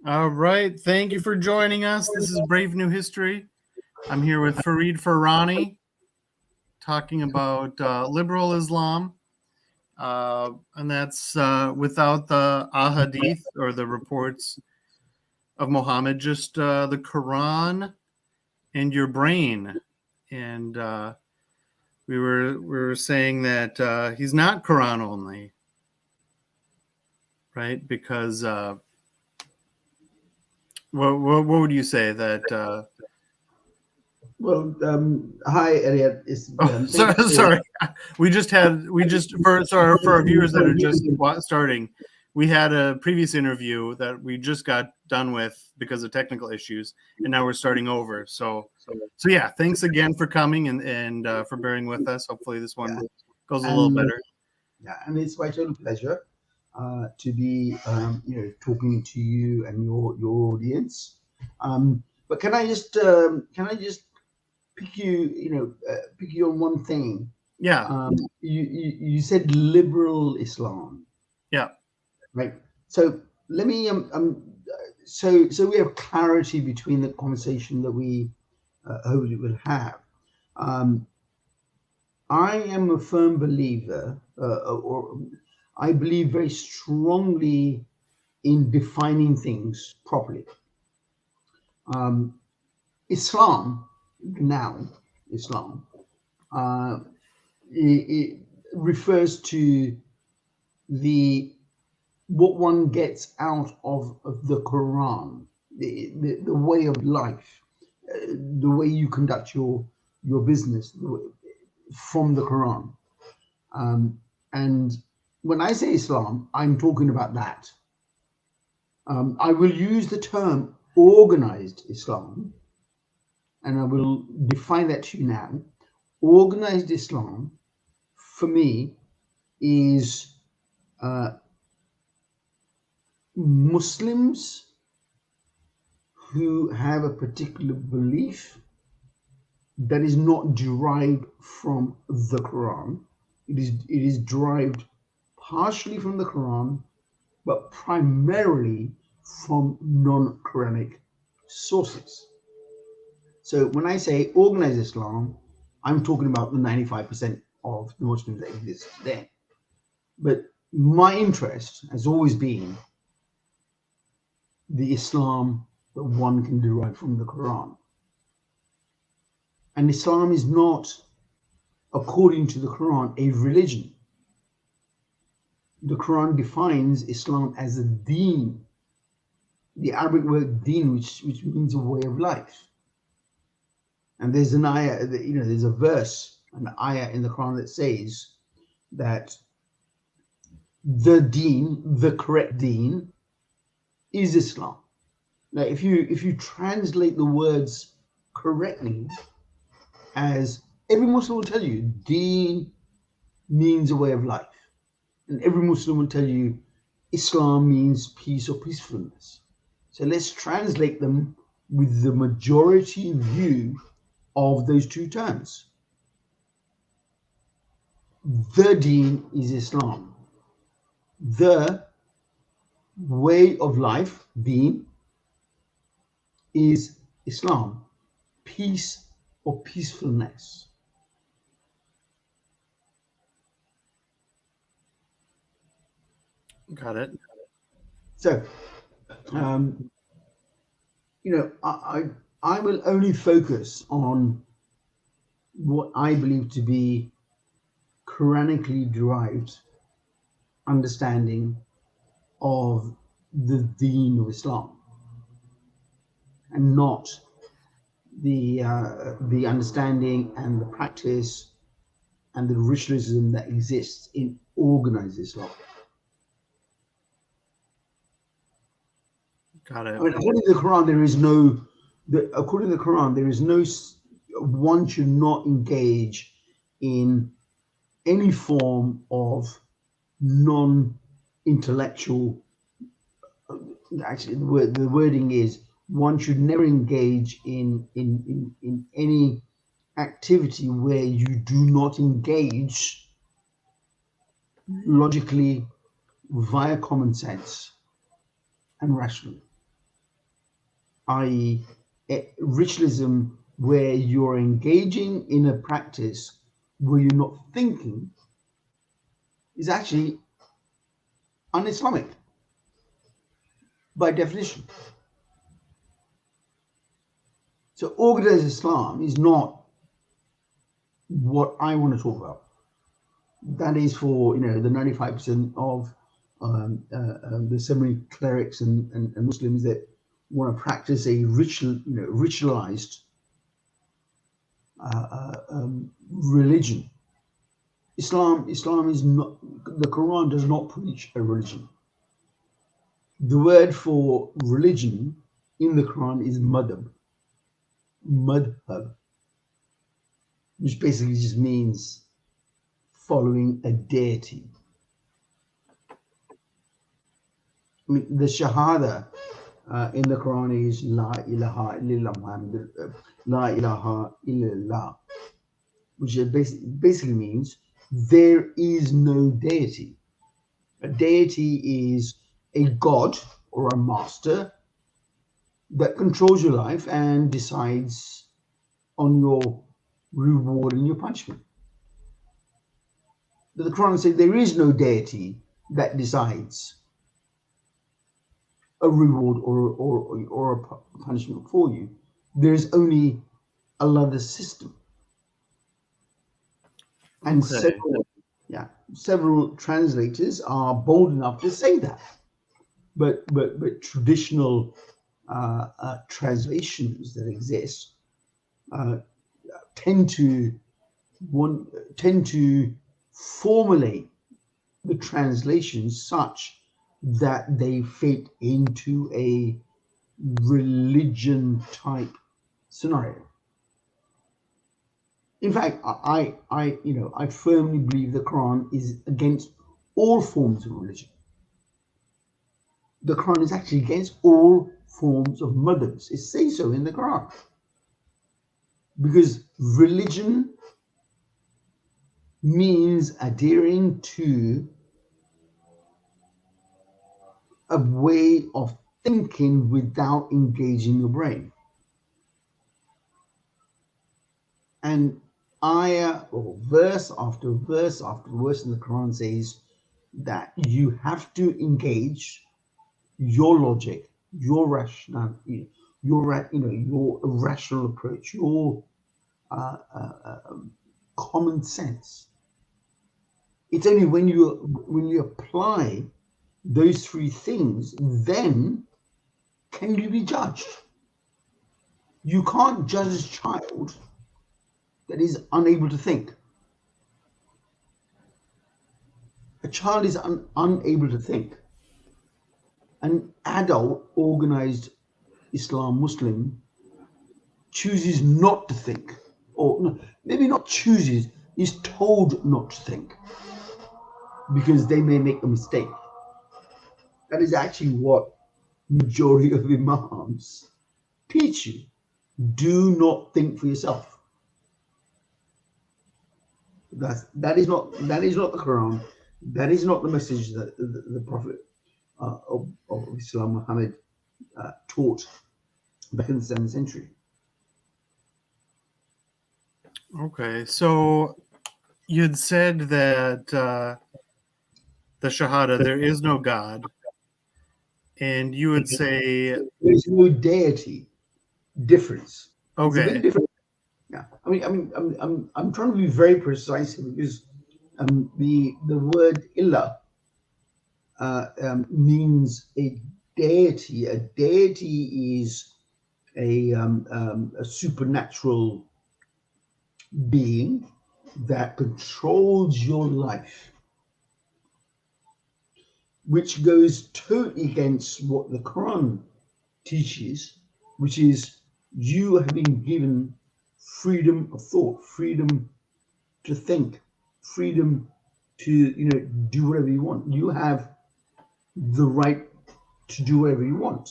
All right. Thank you for joining us. This is Brave New History. I'm here with Firani talking about liberal Islam. And that's without the ahadith or the reports of Muhammad, just the Quran and your brain. And we were saying that he's not Quran only, right? Because what would you say that? Well, hi, Elliot. Sorry. We just for our viewers that are just starting, we had a previous interview that we just got done with because of technical issues, and now we're starting over. So yeah, thanks again for coming and for bearing with us. Hopefully this one goes a little better. Yeah, and it's my total pleasure to be, talking to you and your audience. But can I just pick you on one thing? Yeah. You said liberal Islam. Yeah. Right. So let me so we have clarity between the conversation that we hopefully will have. I am a firm believer, or I believe very strongly in defining things properly. Islam, it refers to what one gets out of the Quran, the way of life, the way you conduct your business from the Quran. And when I say Islam, I'm talking about that. I will use the term organized Islam, and I will define that to you now. Organized Islam, for me, is Muslims who have a particular belief that is not derived from the Quran. It is derived partially from the Quran, but primarily from non-Quranic sources. So when I say organized Islam, I'm talking about the 95% of the Muslims that exist today. But my interest has always been the Islam that one can derive from the Quran. And Islam is not, according to the Quran, a religion. The Quran defines Islam as a deen, the Arabic word deen, which means a way of life. And there's an ayah, there's a verse, an ayah in the Quran that says that the deen, the correct deen, is Islam. Now, if you translate the words correctly, as every Muslim will tell you, deen means a way of life. And every Muslim will tell you Islam means peace or peacefulness. So let's translate them with the majority view of those two terms. The deen is Islam. The way of life, deen, is Islam. Peace or peacefulness. Got it. So, I will only focus on what I believe to be Quranically derived understanding of the deen of Islam, and not the understanding and the practice and the ritualism that exists in organized Islam. Got it. I mean, according to the Quran, there is no. According to the Quran, there is no. One should not engage in any form of non-intellectual. Actually, the wording is one should never engage in any activity where you do not engage logically via common sense and rationally. i.e., ritualism where you're engaging in a practice where you're not thinking, is actually un-Islamic by definition. So organized Islam is not what I want to talk about. That is for the 95% of the ceremony clerics and Muslims that want to practice a ritualized religion. Islam is not. The Quran does not preach a religion. The word for religion in the Quran is madhab, which basically just means following a deity. I mean, the Shahada in the Quran is La ilaha illallah Muhammad, La ilaha illallah, which basically means there is no deity. A deity is a god or a master that controls your life and decides on your reward and your punishment. But the Quran says there is no deity that decides a reward or a punishment for you. There is only Allah the system. And several translators are bold enough to say that. But traditional translations that exist tend to formulate the translations such that they fit into a religion type scenario. In fact, I firmly believe the Quran is against all forms of religion. The Quran is actually against all forms of madhabs. It says so in the Quran. Because religion means adhering to a way of thinking without engaging your brain. And ayah or verse after verse after verse in the Quran says that you have to engage your logic, your rationality, your rational approach, your common sense. It's only when you apply those three things, then can you be judged. You can't judge a child that is unable to think. A child is unable to think. An adult, organized Islam Muslim chooses not to think, or no, maybe not chooses, is told not to think because they may make a mistake. That is actually what majority of imams teach you. Do not think for yourself. That is not the Quran. That is not the message that the Prophet of Islam, Muhammad, taught back in the 7th century. Okay, so you had said that the Shahada, there is no God, and you would say there's no deity. Difference. It's a okay. bit different. Yeah, I mean, I'm trying to be very precise here because the word illah means a deity. A deity is a supernatural being that controls your life, which goes totally against what the Quran teaches, which is you have been given freedom of thought, freedom to think, freedom to do whatever you want. You have the right to do whatever you want.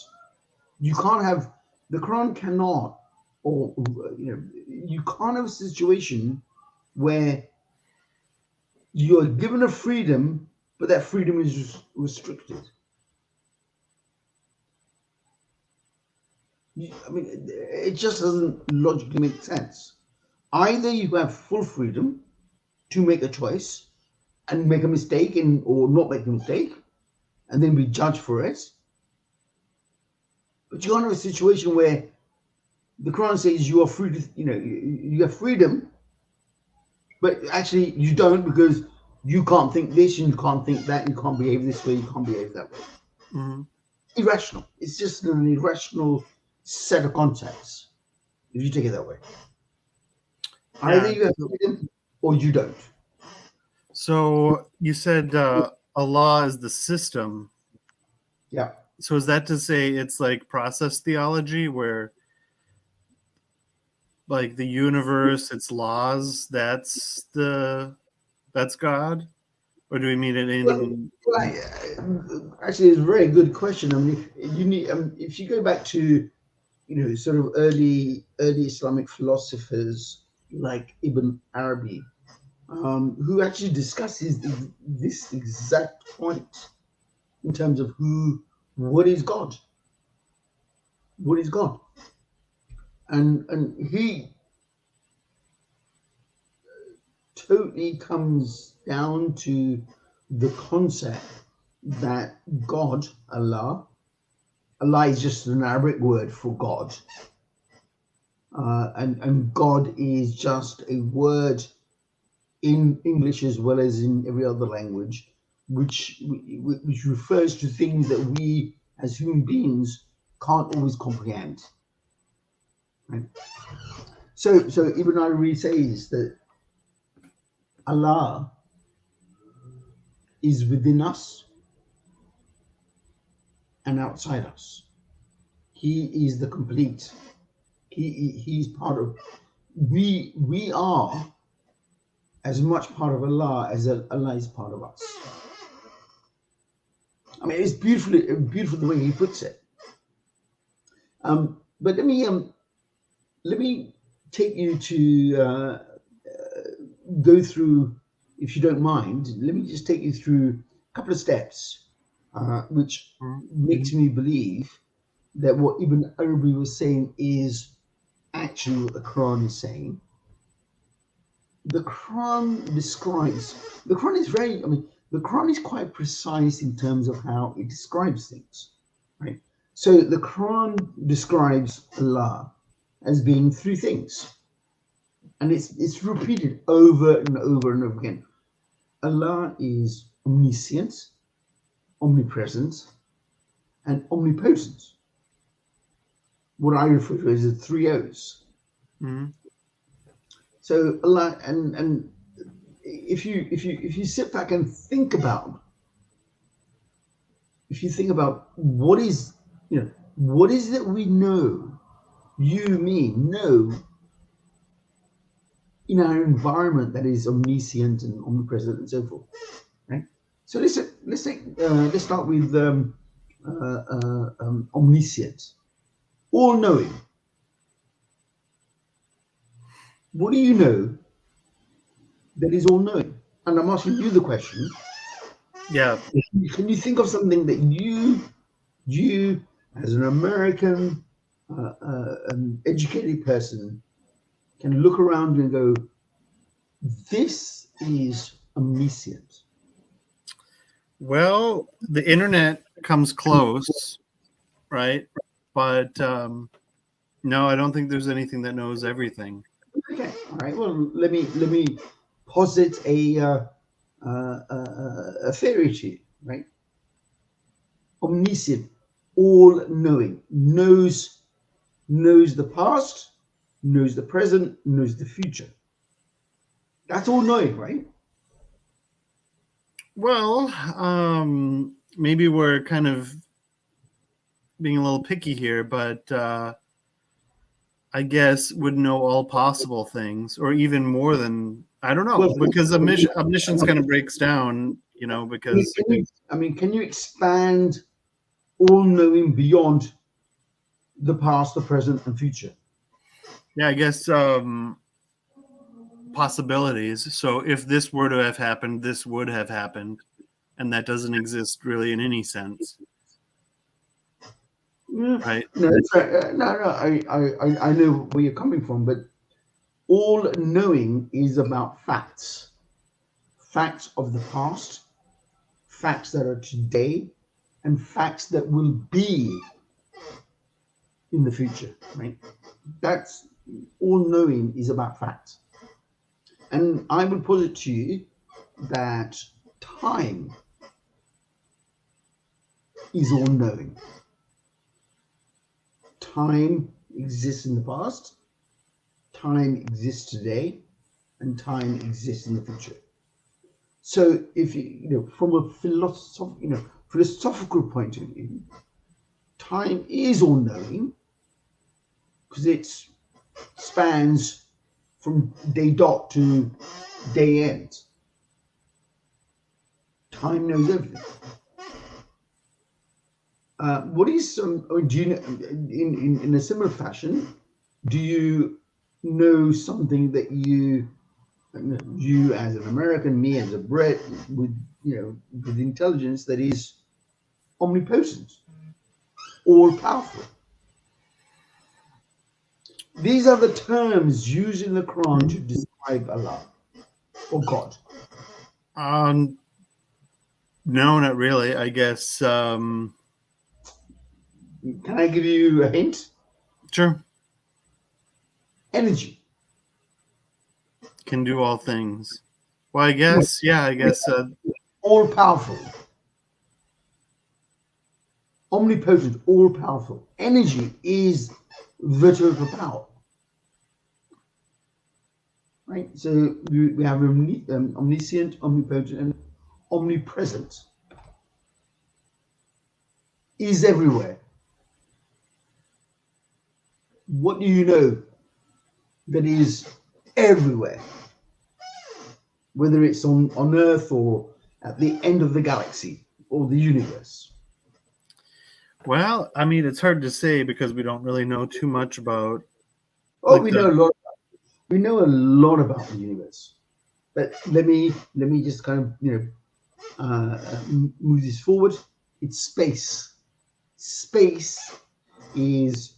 You can't have, the Quran cannot, or you can't have a situation where you're given a freedom, but that freedom is restricted. I mean, it just doesn't logically make sense. Either you have full freedom to make a choice and make a mistake or not make a mistake and then be judged for it. But you can't have a situation where the Quran says you are free to, you have freedom, but actually you don't because you can't think this and you can't think that, and you can't behave this way, you can't behave that way. Mm-hmm. Irrational. It's just an irrational set of concepts, if you take it that way. Either you have freedom or you don't. So you said Allah is the system. Yeah. So is that to say it's like process theology where like the universe, its laws, that's God? Or do we mean it in Actually, it's a very good question. I mean, you need if you go back to sort of early Islamic philosophers like Ibn Arabi, who actually discusses this exact point in terms of what is God, and he totally comes down to the concept that God, Allah is just an Arabic word for God. And God is just a word in English as well as in every other language, which refers to things that we as human beings can't always comprehend. Right? So Ibn Arabi says that Allah is within us and outside us. He is the complete. He's part of. We are as much part of Allah as Allah is part of us. I mean, it's beautiful the way he puts it. But let me take you to go through, if you don't mind. Let me just take you through a couple of steps, which makes me believe that what Ibn Arabi was saying is actually what the Quran is saying. The Quran is very, the Quran is quite precise in terms of how it describes things, right? So the Quran describes Allah as being three things, and it's repeated over and over and over again. Allah is omniscient, omnipresent, and omnipotent. What I refer to as the three O's. Mm-hmm. So Allah, and if you sit back and think about, what is that we know, know in our environment that is omniscient and omnipresent and so forth, right? So let's start with omniscient, all knowing. What do you know that is all knowing? And I'm asking you the question. Yeah. Can you think of something that you as an American, an educated person, can look around and go, this is omniscient? Well, the internet comes close, right? But no, I don't think there's anything that knows everything. Okay, all right. Well, let me posit a theory to you, right? Omniscient, all knowing, knows the past, knows the present, knows the future. That's all knowing, right? Well, maybe we're kind of being a little picky here, but I guess would know all possible things, or even more than, I don't know, Well, because omniscience kind of breaks down, because can you expand all knowing beyond the past, the present, and future? yeah, I guess possibilities. So if this were to have happened, this would have happened, and that doesn't exist really in any sense. right? No, I know where you're coming from, but all knowing is about facts, facts of the past, facts that are today, and facts that will be in the future, right? That's all knowing is about facts. And I would posit to you that time is all knowing. Time exists in the past, time exists today, and time exists in the future. So if you from a philosophical point of view, time is all knowing because it spans from day dot to day end. Time knows everything. What is do you know, in a similar fashion? Do you know something that you as an American, me as a Brit, with with intelligence that is omnipotent, all powerful? These are the terms used in the Quran to describe Allah or God. No, not really. I guess. Can I give you a hint? Sure. Energy. Can do all things. Well, I guess. Yeah, I guess. All powerful. Omnipotent, all powerful. Energy is the total power. Right? So we have omniscient, omnipotent, and omnipresent. Is everywhere. What do you know that is everywhere? Whether it's on Earth or at the end of the galaxy or the universe. Well, I mean, it's hard to say because we don't really know too much about. Oh, we know a lot. We know a lot about the universe. But let me just kind of move this forward. It's space. Space is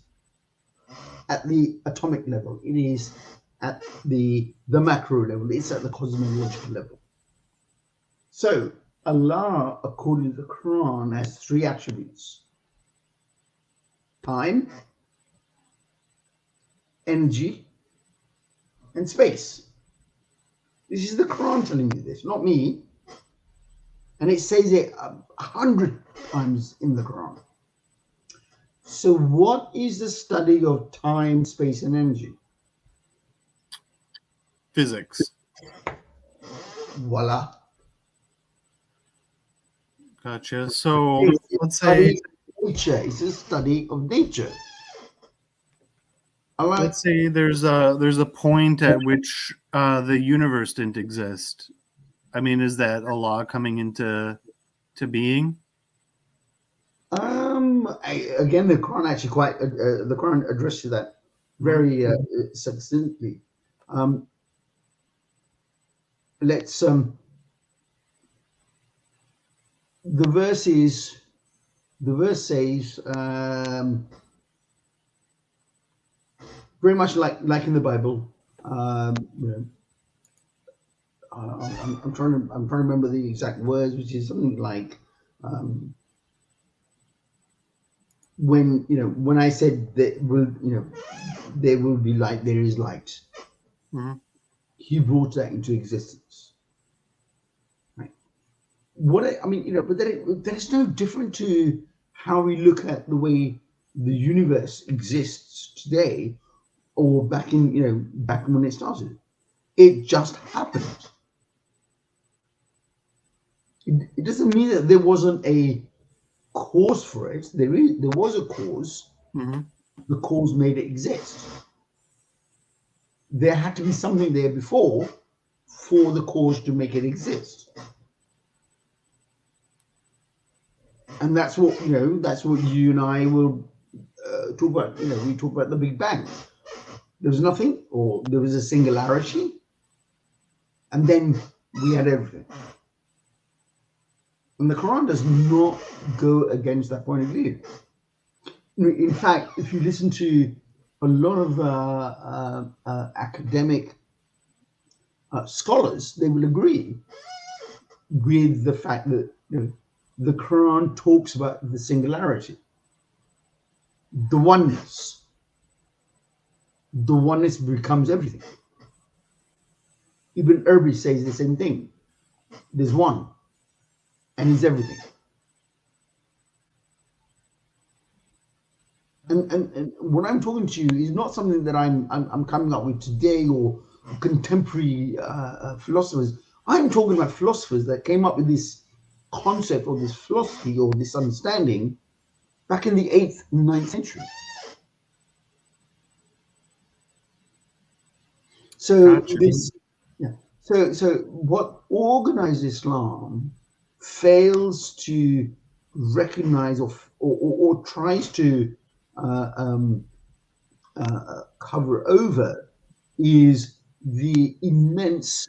at the atomic level. It is at the macro level. It's at the cosmological level. So Allah, according to the Quran, has three attributes: time, energy, and space. This is the Quran telling you this, not me. And it says it 100 times in the Quran. So what is the study of time, space, and energy? Physics. Voila. Gotcha. So let's say nature. It's a study of nature. Let's say there's a point at which the universe didn't exist. I mean, is that a law coming into being? Again, the Quran actually the Quran addresses that very succinctly. Let's the verse says very much like in the Bible. I'm trying to remember the exact words, which is something like when I said that there will be light, there is light. Mm-hmm. He brought that into existence. Right. But that is no different to how we look at the way the universe exists today, or back when it started. It just happened. It doesn't mean that there wasn't a cause for it. There was a cause. Mm-hmm. The cause made it exist. There had to be something there before for the cause to make it exist. And that's what you and I will talk about. We talk about the Big Bang. There was nothing, or there was a singularity, and then we had everything. And the Quran does not go against that point of view. In fact, if you listen to a lot of academic scholars, they will agree with the fact that the Quran talks about the singularity, the oneness. The oneness becomes everything. Ibn Arabi says the same thing. There's one, and he's everything. And what I'm talking to you is not something that I'm coming up with today or contemporary philosophers. I'm talking about philosophers that came up with this concept or this philosophy or this understanding back in the 8th and 9th century. So Gotcha. so what organized Islam fails to recognize or tries to cover over is the immense,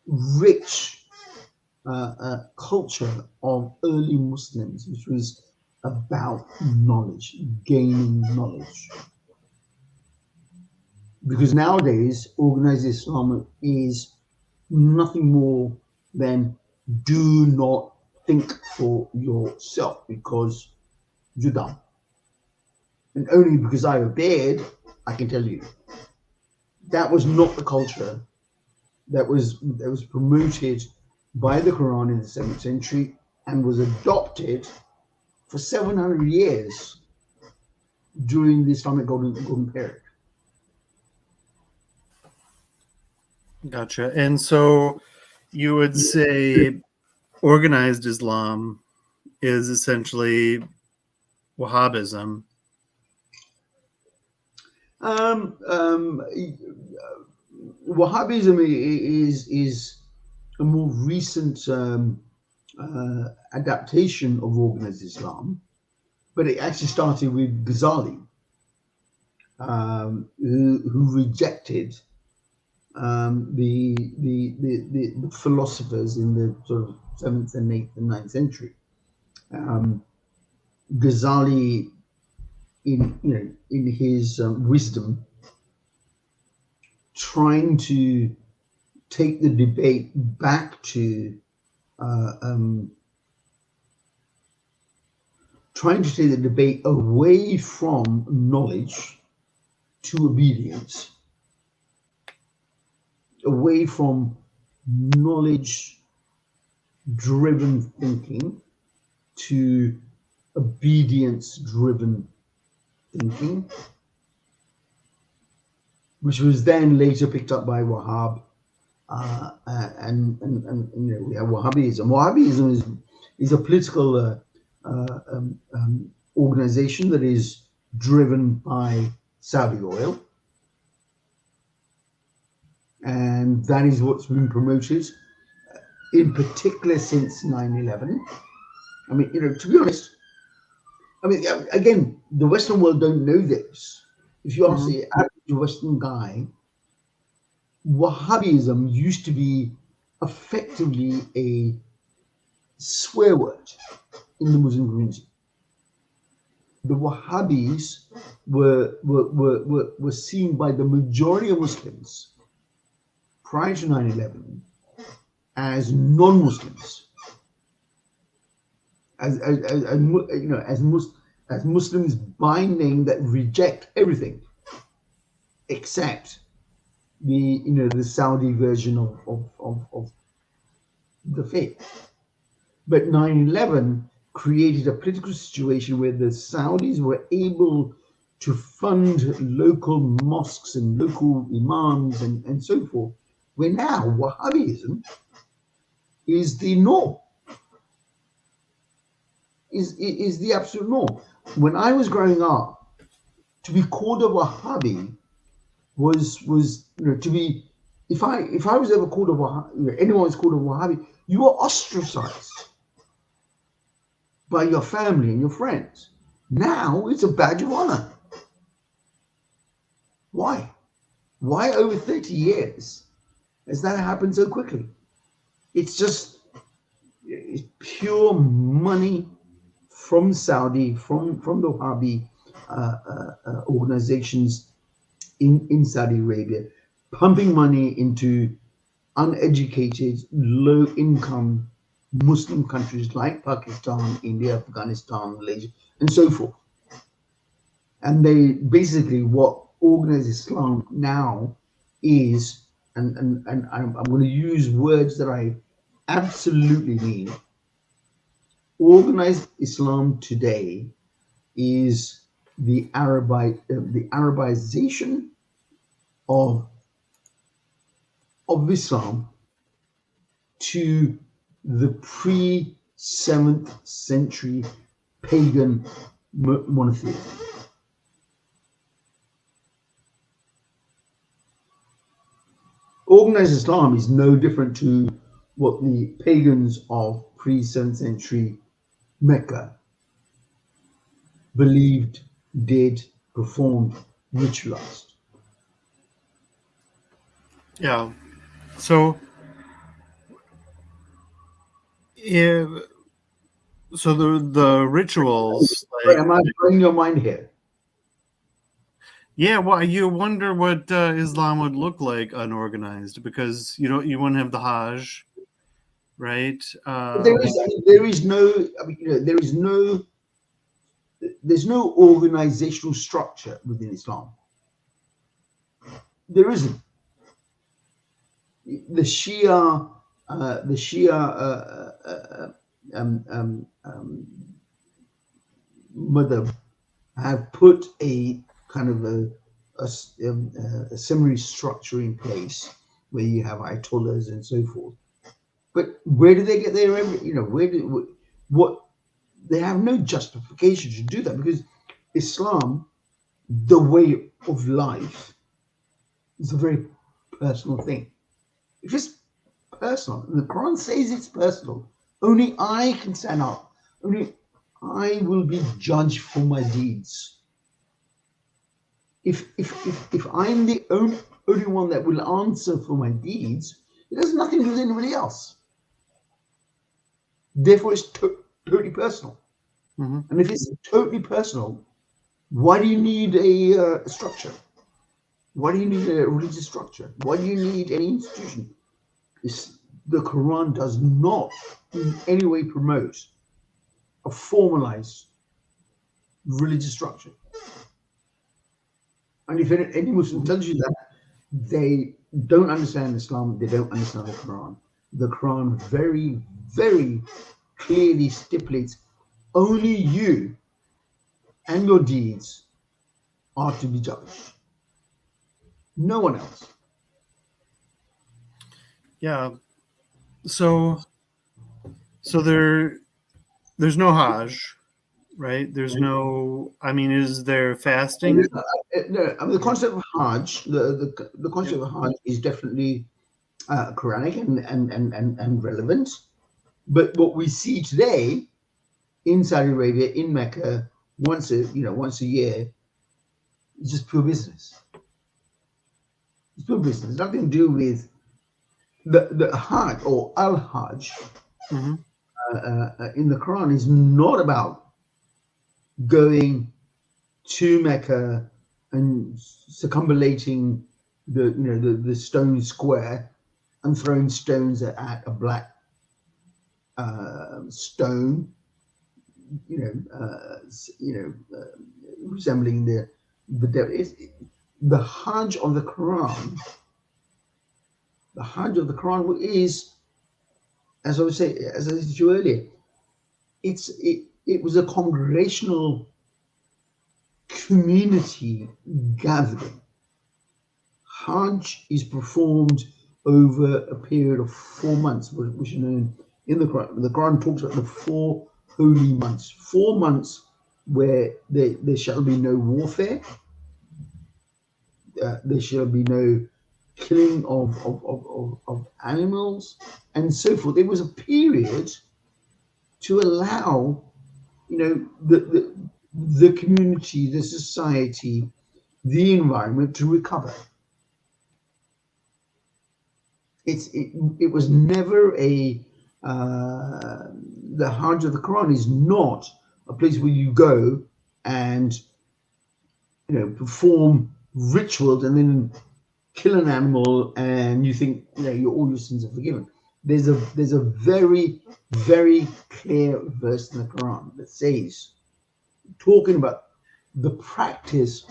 rich culture of early Muslims, which was about knowledge, gaining knowledge. Because nowadays, organized Islam is nothing more than do not think for yourself because you're dumb. And only because I have a beard, I can tell you. That was not the culture that was promoted by the Quran in the 7th century and was adopted for 700 years during the Islamic golden period. Gotcha. And so you would say organized Islam is essentially Wahhabism. Wahhabism is a more recent adaptation of organized Islam, but it actually started with Ghazali, who rejected the philosophers in the sort of 7th and 8th and 9th century. Ghazali, in his wisdom, trying to take the debate back to away from knowledge to obedience, away from knowledge-driven thinking to obedience-driven thinking, which was then later picked up by Wahhab, and we have Wahhabism. Wahhabism is a political organization that is driven by Saudi oil, and that is what's been promoted, in particular since 9/11. I mean, to be honest, again, the Western world don't know this. If you ask the average Western guy, Wahhabism used to be effectively a swear word in the Muslim community. The Wahhabis were seen by the majority of Muslims prior to 9/11 as non-Muslims, as Muslims by name that reject everything except the Saudi version of the faith. But 9/11 created a political situation where the Saudis were able to fund local mosques and local imams and so forth, where now Wahhabism is the norm, is the absolute norm. When I was growing up, to be called a Wahhabi was to be, if I was ever called a Wahhabi, anyone was called a Wahhabi, you were ostracized by your family and your friends. Now it's a badge of honor. Why? Why over 30 years has that happened so quickly? It's pure money, from Saudi, from the Wahhabi organizations in Saudi Arabia, pumping money into uneducated, low-income Muslim countries like Pakistan, India, Afghanistan, Malaysia, and so forth. And they basically, what organized Islam now is, and I'm going to use words that I absolutely mean. Organized Islam today is the Arabization of Islam to the pre-7th century pagan monotheism. Organized Islam is no different to what the pagans of pre-7th century Mecca believed, did, performed, ritualized. Yeah. So, the rituals, like, Am I blowing your mind here? yeah, well, you wonder what Islam would look like unorganized, because you wouldn't have the Hajj, right? There is no, there's no organizational structure within Islam. There isn't. The Shia madhab have put a kind of a similar structure in place where you have ayatollahs and so forth. But where do they get their, what? They have no justification to do that, because Islam, the way of life, is a very personal thing. If it's personal, and the Quran says it's personal, only I can stand up. Only I will be judged for my deeds. If I'm the only one that will answer for my deeds, it has nothing to do with anybody else. Therefore, it's totally personal. Mm-hmm. And if it's totally personal, why do you need a structure? Why do you need a religious structure? Why do you need any institution? The Quran does not in any way promote a formalized religious structure. And if any Muslim tells you that, they don't understand Islam, they don't understand the Quran. The Quran very, very clearly stipulates only you and your deeds are to be judged. No one else. Yeah. So there's no Hajj, right? There's no. I mean, is there fasting? No, I mean, the concept of Hajj, the concept of Hajj is definitely Quranic and relevant. But what we see today in Saudi Arabia, in Mecca, once a year, is just pure business. It's pure business. Nothing to do with the Hajj or Al-Hajj. Mm-hmm. In the Quran is not about going to Mecca and circumambulating the stone square and throwing stones at a black stone, resembling the devil. The Hajj of the Quran. The Hajj of the Quran is, as I said to you earlier, it was a congregational community gathering. Hajj is performed over a period of 4 months, which are known in the Quran. The Quran talks about the 4 holy months. 4 months where there shall be no warfare. There shall be no killing of animals and so forth. It was a period to allow, the community, the society, the environment to recover. It was never the Hajj of the Quran is not a place where you go and perform rituals and then kill an animal and you think all your sins are forgiven. There's a very, very clear verse in the Quran that says, talking about the practice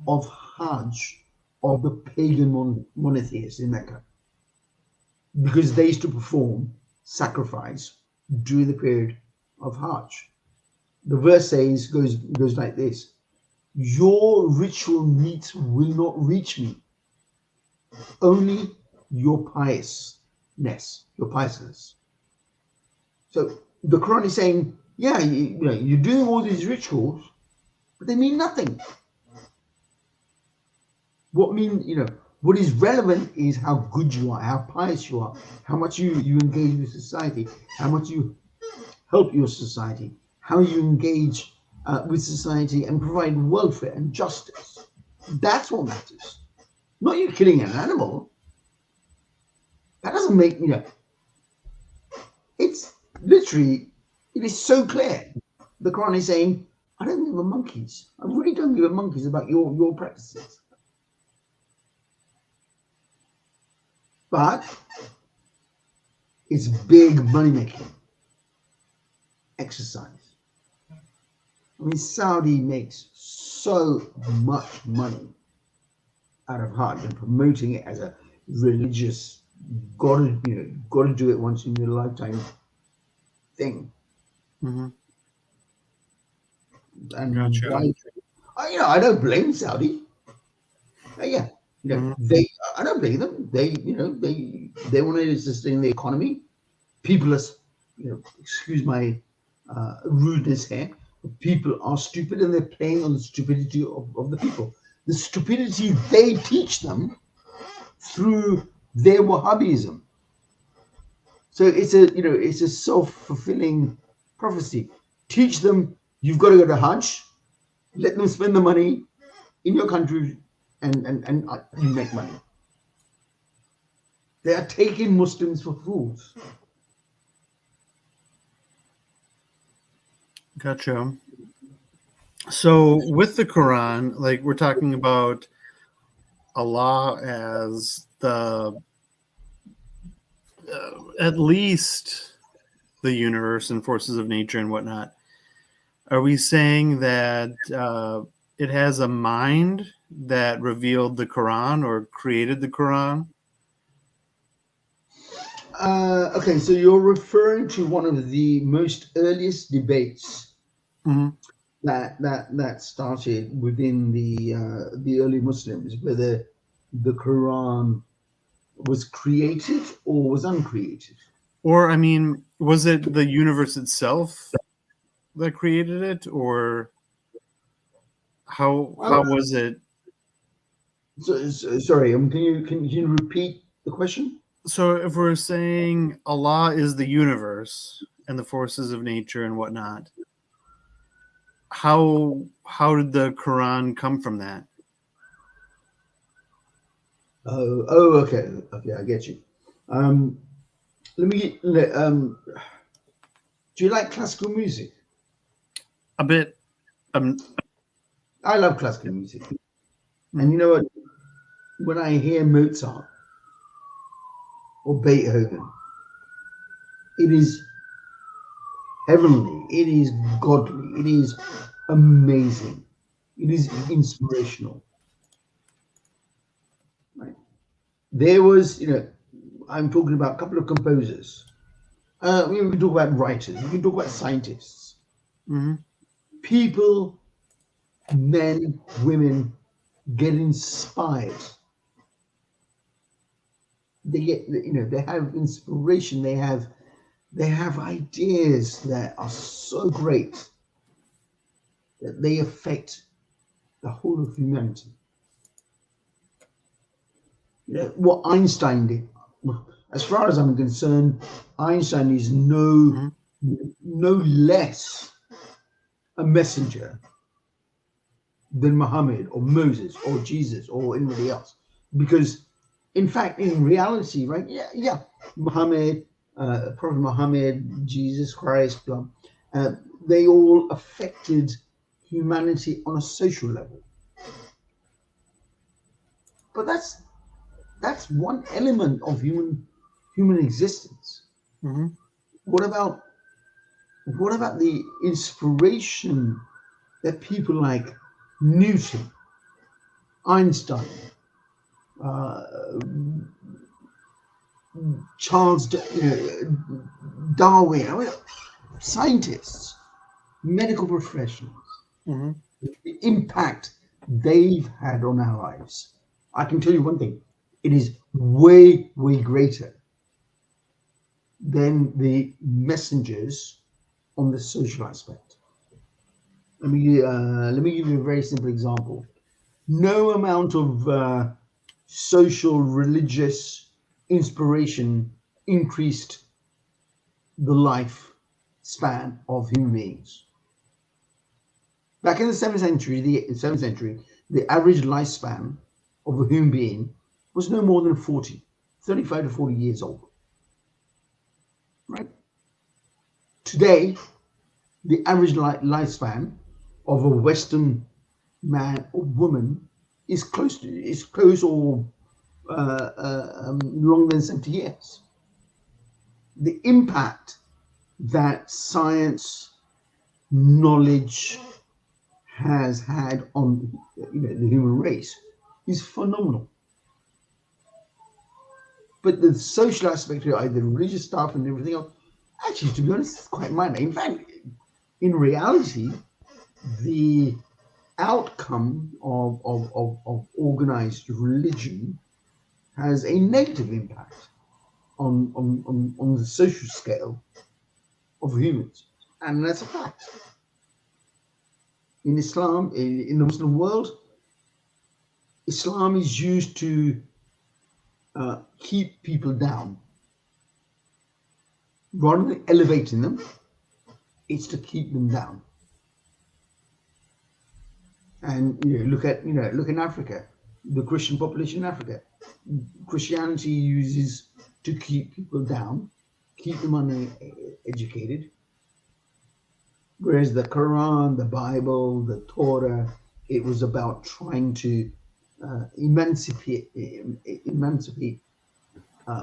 of Hajj of the pagan monotheists in Mecca, because they used to perform sacrifice during the period of Hajj. The verse goes like this: your ritual meats will not reach me, only your piousness. So the Quran is saying, you're doing all these rituals, but they mean nothing. What is relevant is how good you are, how pious you are, how much you engage with society, how much you help your society, how you engage with society and provide welfare and justice. That's what matters. Not you killing an animal. That doesn't make, it's literally, it is so clear. The Quran is saying, I don't give a monkeys. I really don't give a monkeys about your practices. But it's big money-making exercise. I mean, Saudi makes so much money out of Hajj and promoting it as a religious, gotta do it once in your lifetime thing. Mm-hmm. And Gotcha. I don't blame Saudi. Mm-hmm. I don't blame them. They want to sustain the economy. People are, excuse my rudeness here, people are stupid and they're playing on the stupidity of the people. The stupidity they teach them through their Wahhabism. So it's a self-fulfilling prophecy. Teach them you've got to go to Hajj. Let them spend the money in your country and you make money. They are taking Muslims for fools. Gotcha. So with the Quran, like we're talking about Allah as the at least the universe and forces of nature and whatnot. Are we saying that it has a mind that revealed the Quran or created the Quran? Okay, so you're referring to one of the most earliest debates Mm-hmm. that started within the early Muslims, whether the Quran was created or was uncreated. Or, I mean, was it the universe itself that created it, or how was it? So, sorry, can you repeat the question? So if we're saying Allah is the universe and the forces of nature and whatnot, how did the Quran come from that? Okay, I get you. Do you like classical music? A bit. I love classical music, and you know what? When I hear Mozart or Beethoven, it is heavenly, it is godly, it is amazing, it is inspirational. Right? There was, I'm talking about a couple of composers. We can talk about writers, we can talk about scientists. Mm-hmm. People, men, women get inspired. They get, they have inspiration. They have ideas that are so great that they affect the whole of humanity. What Einstein did, as far as I'm concerned, Einstein is no less a messenger than Muhammad or Moses or Jesus or anybody else. Because, in fact, in reality, right? Muhammad, Prophet Muhammad, Jesus Christ, they all affected humanity on a social level. But that's one element of human existence. Mm-hmm. What about the inspiration that people like Newton, Einstein, Charles Darwin, I mean, scientists, medical professionals, Mm-hmm. the impact they've had on our lives? I can tell you one thing: it is way, way greater than the messengers on the social aspect. Let me give you a very simple example. No amount of social, religious inspiration increased the life span of human beings. Back in the 7th century, the average lifespan of a human being was no more than 35 to 40 years old. Right? Today, the average lifespan of a Western man or woman is close or longer than 70 years. The impact that science, knowledge has had on the human race is phenomenal. But the social aspect of either religious stuff and everything else, actually, to be honest, it's quite minor. In fact, in reality, the outcome of organized religion has a negative impact on the social scale of humans, and that's a fact. In Islam, in the Muslim world, Islam is used to keep people down. Rather than elevating them, it's to keep them down. And look in Africa, the Christian population in Africa. Christianity uses to keep people down, keep them uneducated. Whereas the Quran, the Bible, the Torah, it was about trying to emancipate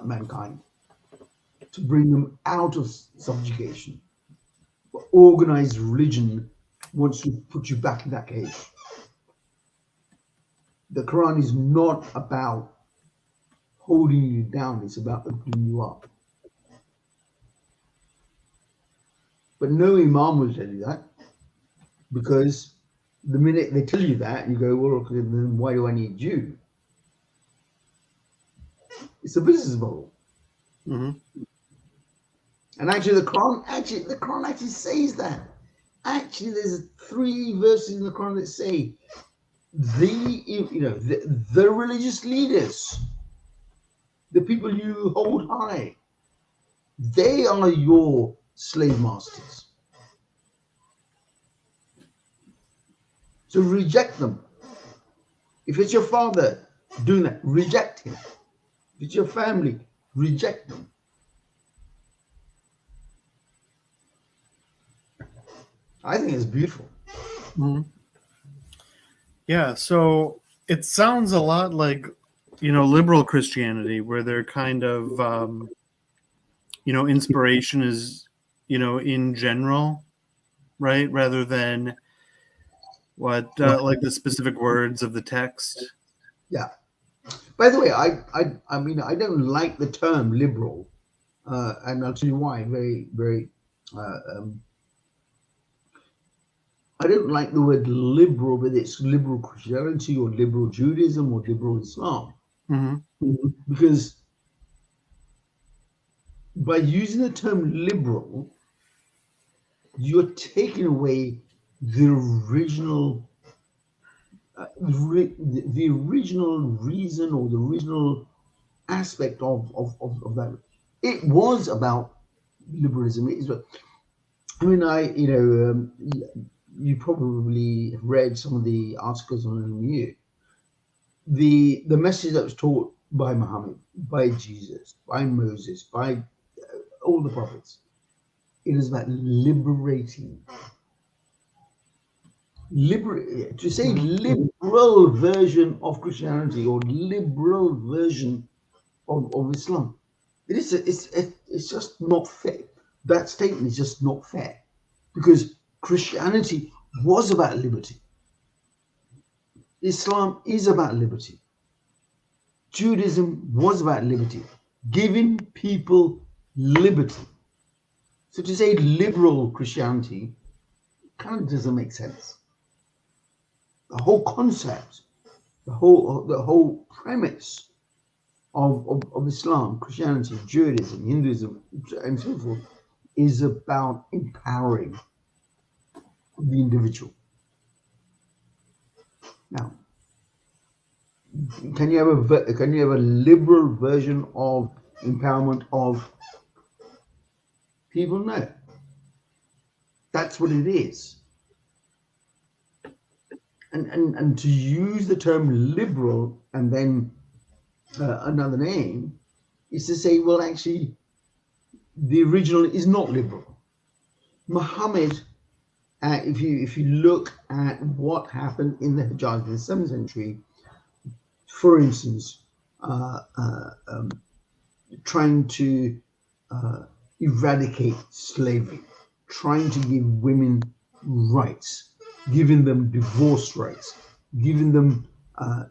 mankind, to bring them out of subjugation. But organized religion wants to put you back in that cage. The Quran is not about holding you down, it's about opening you up. But no Imam will tell you that, because the minute they tell you that, you go, well, then why do I need you? It's a business model. Mm-hmm. And actually, the Quran actually says that. Actually, there's 3 verses in the Quran that say the religious leaders, the people you hold high, they are your slave masters. So reject them. If it's your father doing that, reject him. If it's your family, reject them. I think it's beautiful. Mm-hmm. Yeah, so it sounds a lot like, liberal Christianity, where they're kind of, inspiration is, in general, right? Rather than like the specific words of the text. Yeah. By the way, I mean, I don't like the term liberal, and I'll tell you why. Very, very. I don't like the word liberal, whether it's liberal Christianity or liberal Judaism or liberal Islam, Mm-hmm. because by using the term liberal, you're taking away the original, the original reason or the original aspect of that. It was about liberalism. It is. I mean, you probably have read some of the articles on the new. The message that was taught by Muhammad, by Jesus, by Moses, by all the prophets, It is about liberating. To say liberal version of Christianity or liberal version of Islam, it's just not fair. That statement is just not fair, because Christianity was about liberty. Islam is about liberty. Judaism was about liberty, giving people liberty. So to say liberal Christianity kind of doesn't make sense. The whole concept, the whole premise of Islam, Christianity, Judaism, Hinduism, and so forth, is about empowering the individual. Now, can you have a liberal version of empowerment of people? No. That's what it is. And to use the term liberal and then another name is to say, well, actually, the original is not liberal. Muhammad, if you look at what happened in the Hajj in the 7th century, for instance, trying to eradicate slavery, trying to give women rights, giving them divorce rights, giving them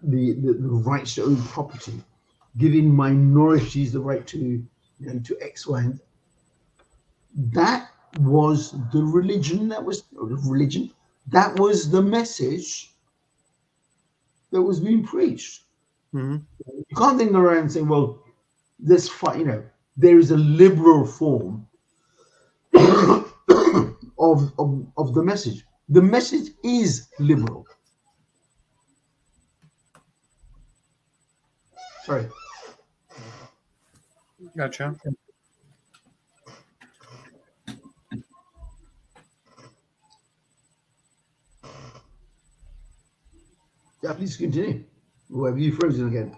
the rights to own property, giving minorities the right to X, Y, and Z. That was the religion. That was the message that was being preached. Mm-hmm. You can't think around and say, well, this fight, there is a liberal form of the message. The message is liberal. Sorry. Gotcha. Yeah, please continue. Or have you frozen again?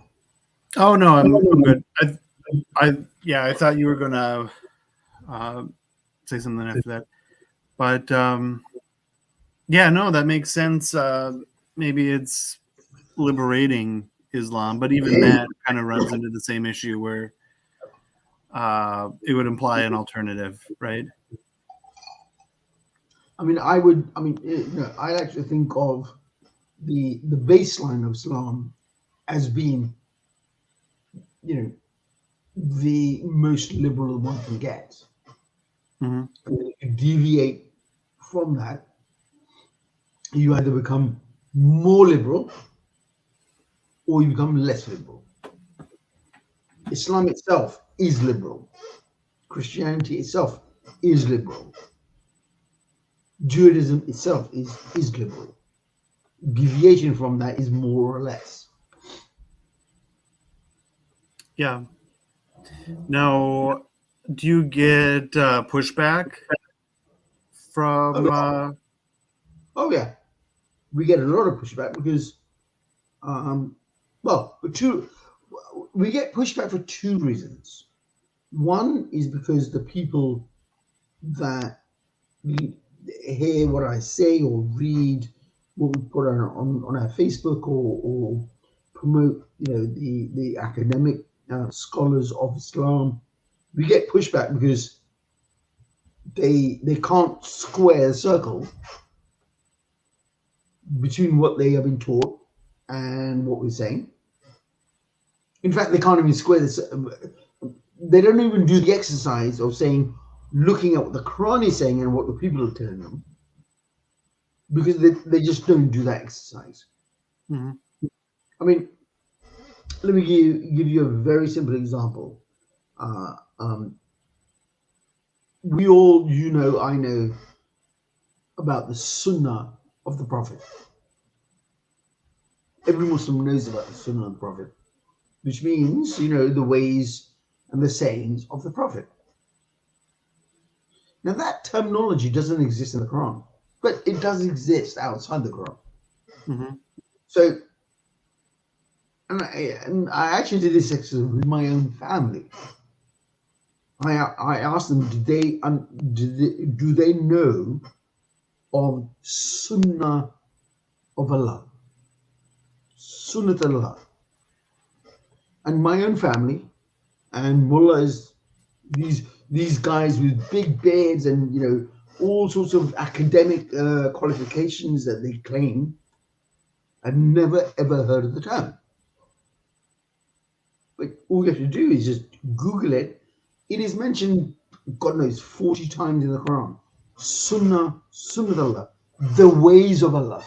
Oh no, I'm good. I thought you were gonna say something after that, but yeah, no, that makes sense. Maybe it's liberating Islam, but even that kind of runs into the same issue where it would imply an alternative, right? I actually think of the baseline of Islam as being, the most liberal one can get. Mm-hmm. And if you deviate from that, you either become more liberal or you become less liberal. Islam itself is liberal. Christianity itself is liberal. Judaism itself is liberal. Deviation from that is more or less. Yeah. Now, do you get pushback from? Oh yeah, we get a lot of pushback because, we get pushback for two reasons. One is because the people that hear what I say or read what we put on our Facebook or promote, the academic scholars of Islam, we get pushback because they can't square the circle between what they have been taught and what we're saying. In fact, they can't even square this. They don't even do the exercise of looking at what the Quran is saying and what the people are telling them, because they just don't do that exercise. Mm-hmm. I mean, let me give you a very simple example. We all, I know about the Sunnah of the Prophet. Every Muslim knows about the Sunnah of the Prophet, which means, the ways and the sayings of the Prophet. Now, that terminology doesn't exist in the Quran, but it does exist outside the Quran. Mm-hmm. So, and I actually did this exercise with my own family. I asked them, do they know of Sunnah of Allah, Sunnat Allah? And my own family and mullahs, these guys with big beards and all sorts of academic qualifications that they claim, I've never ever heard of the term. But all you have to do is just Google it. It is mentioned, God knows, 40 times in the Quran. Sunnah Allah, the ways of Allah.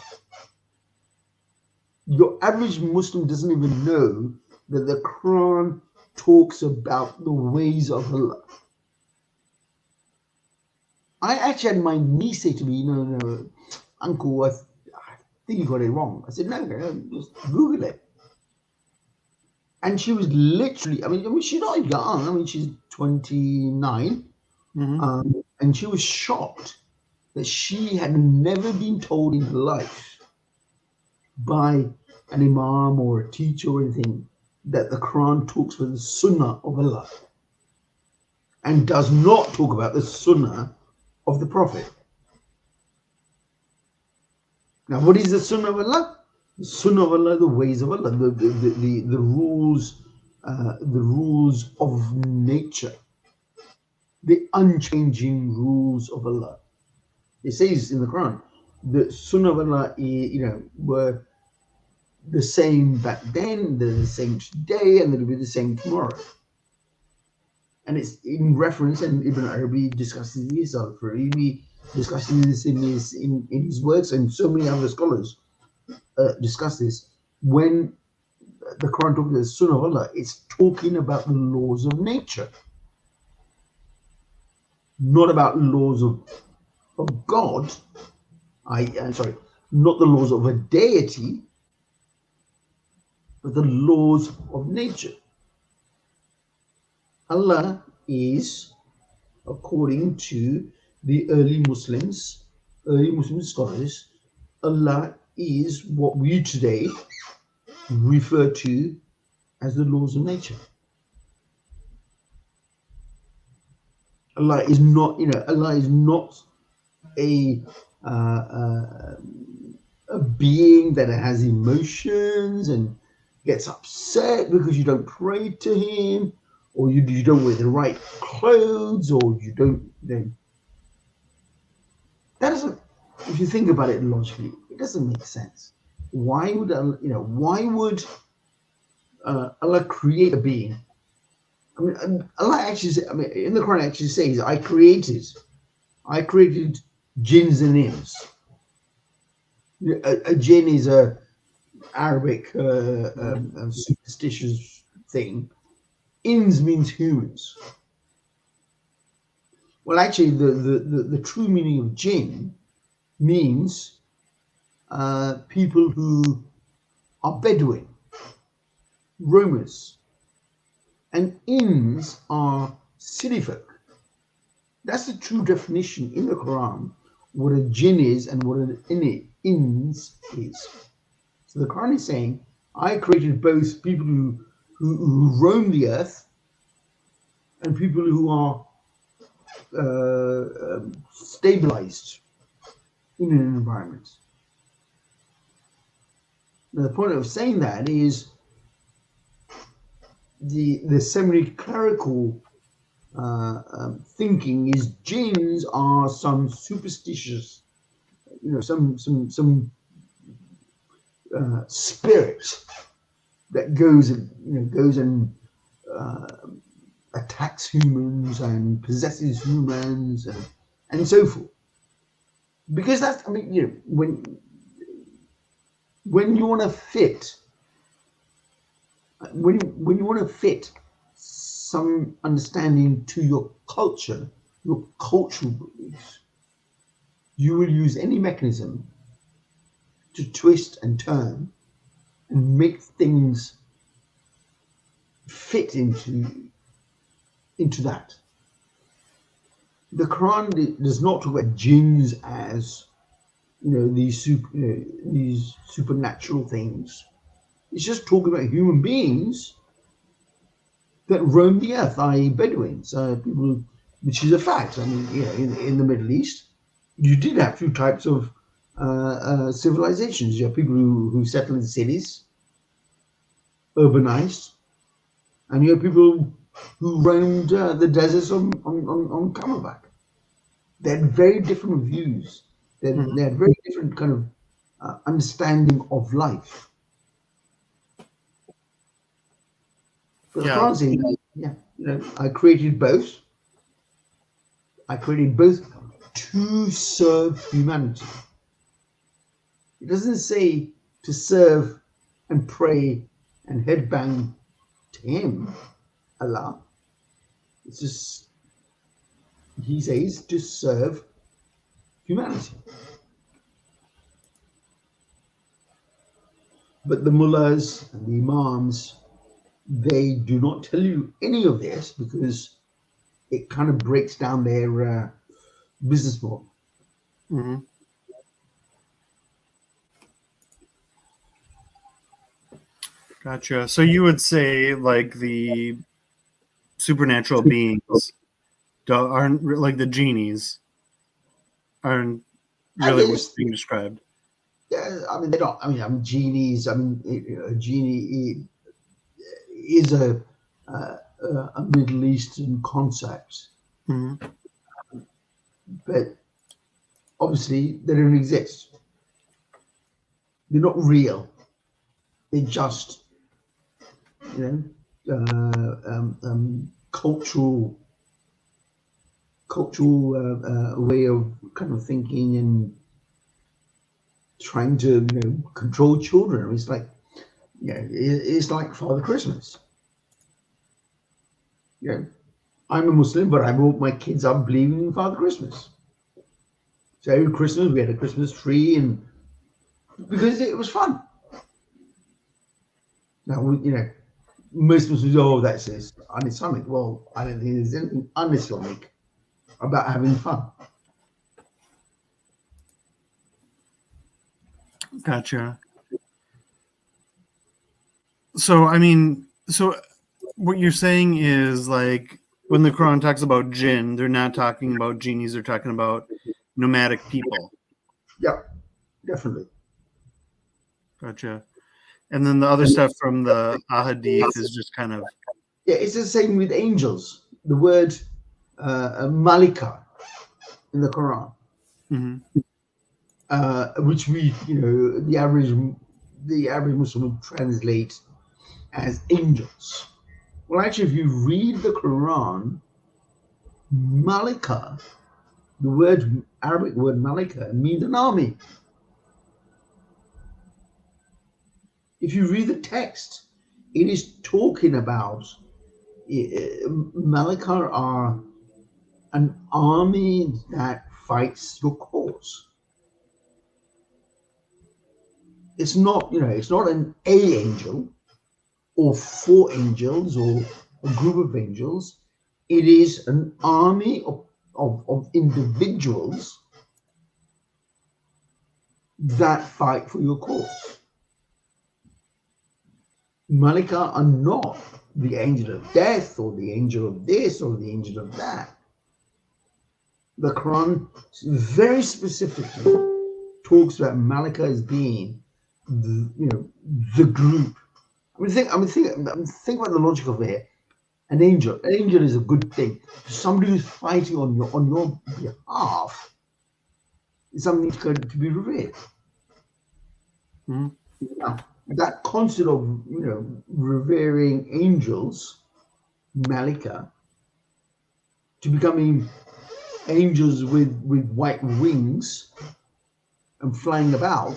Your average Muslim doesn't even know that the Quran talks about the ways of Allah. I actually had my niece say to me, no, uncle, I think you got it wrong. I said, no, just Google it. And she was literally, I mean, she's not young. I mean, she's 29. Mm-hmm. And she was shocked that she had never been told in her life by an imam or a teacher or anything that the Quran talks about the Sunnah of Allah and does not talk about the Sunnah of the Prophet. Now, what is the Sunnah of Allah? The Sunnah of Allah, the ways of Allah, the rules of nature, the unchanging rules of Allah. It says in the Quran, the Sunnah of Allah, were the same back then, they're the same today, and they'll be the same tomorrow. And it's in reference, and Ibn Arabi discusses this, Al-Firani discussing this in his works, and so many other scholars discuss this. When the Quran talks about the Sunnah of Allah, it's talking about the laws of nature, not about laws of God. I'm sorry, not the laws of a deity, but the laws of nature. Allah is, according to the early Muslim scholars, Allah is what we today refer to as the laws of nature. Allah is not, Allah is not a being that has emotions and gets upset because you don't pray to him, or you don't wear the right clothes, or you don't. That doesn't. If you think about it logically, it doesn't make sense. Why would Allah create a being? I mean, Allah actually, in the Quran actually says, I created jinns and ins. A jinn is a Arabic superstitious thing. Ins means humans. Well, actually, the true meaning of jinn means people who are Bedouin, roamers, and ins are city folk. That's the true definition in the Quran, what a jinn is and what an ins is. So the Quran is saying, I created both people who roam the earth and people who are stabilized in an environment. Now, the point of saying that is the semi-clerical thinking is jinns are some superstitious, some spirit that goes and attacks humans and possesses humans and so forth. Because that's, when you want to fit, when you want to fit some understanding to your culture, your cultural beliefs, you will use any mechanism to twist and turn and make things fit into that. The Quran does not talk about jinns as these supernatural things. It's just talking about human beings that roamed the earth, i.e., Bedouins, people, which is a fact. I mean, in the Middle East, you did have two types of civilizations. You have people who settle in cities, urbanized, and you have people who roamed the deserts on camelback. They had very different views. They had very different kind of understanding of life. But the Quran says, I created both. I created both to serve humanity. It doesn't say to serve and pray and headbang to him, Allah. It's just, he says to serve humanity. But the mullahs and the imams, they do not tell you any of this because it kind of breaks down their business model. Mm-hmm. Gotcha. So you would say like the supernatural beings aren't like the genies aren't really what's being described. Yeah, I mean, they're not. I mean, genies. I mean, a genie is a Middle Eastern concept, Mm-hmm. but obviously they don't exist. They're not real. They're just, cultural way of kind of thinking and trying to control children. It's like it's like Father Christmas. I'm a Muslim, but I brought my kids up believing in Father Christmas. So every Christmas we had a Christmas tree, and because it was fun. Now most Muslims, that's un-Islamic. Well, I don't think there's anything un-Islamic about having fun. Gotcha. So I mean, what you're saying is like when the Quran talks about jinn, they're not talking about genies, they're talking about nomadic people. Yeah, definitely. Gotcha. And then the other stuff from the ahadith is just kind of it's the same with angels. The word malika in the Quran, which we, the average Muslim would translate as angels. Well, actually, if you read the Quran, malika, the Arabic word malika, means an army. If you read the text, it is talking about malika are an army that fights your cause. It's not, it's not an angel or 4 angels or a group of angels. It is an army of individuals that fight for your cause. Malika are not the angel of death or the angel of this or the angel of that. The Quran very specifically talks about Malika as being the group. Think about the logic of it. An angel is a good thing. Somebody who's fighting on your behalf is something to be revered. Mm-hmm. Now, that concept of revering angels, Malika, to becoming angels with white wings and flying about,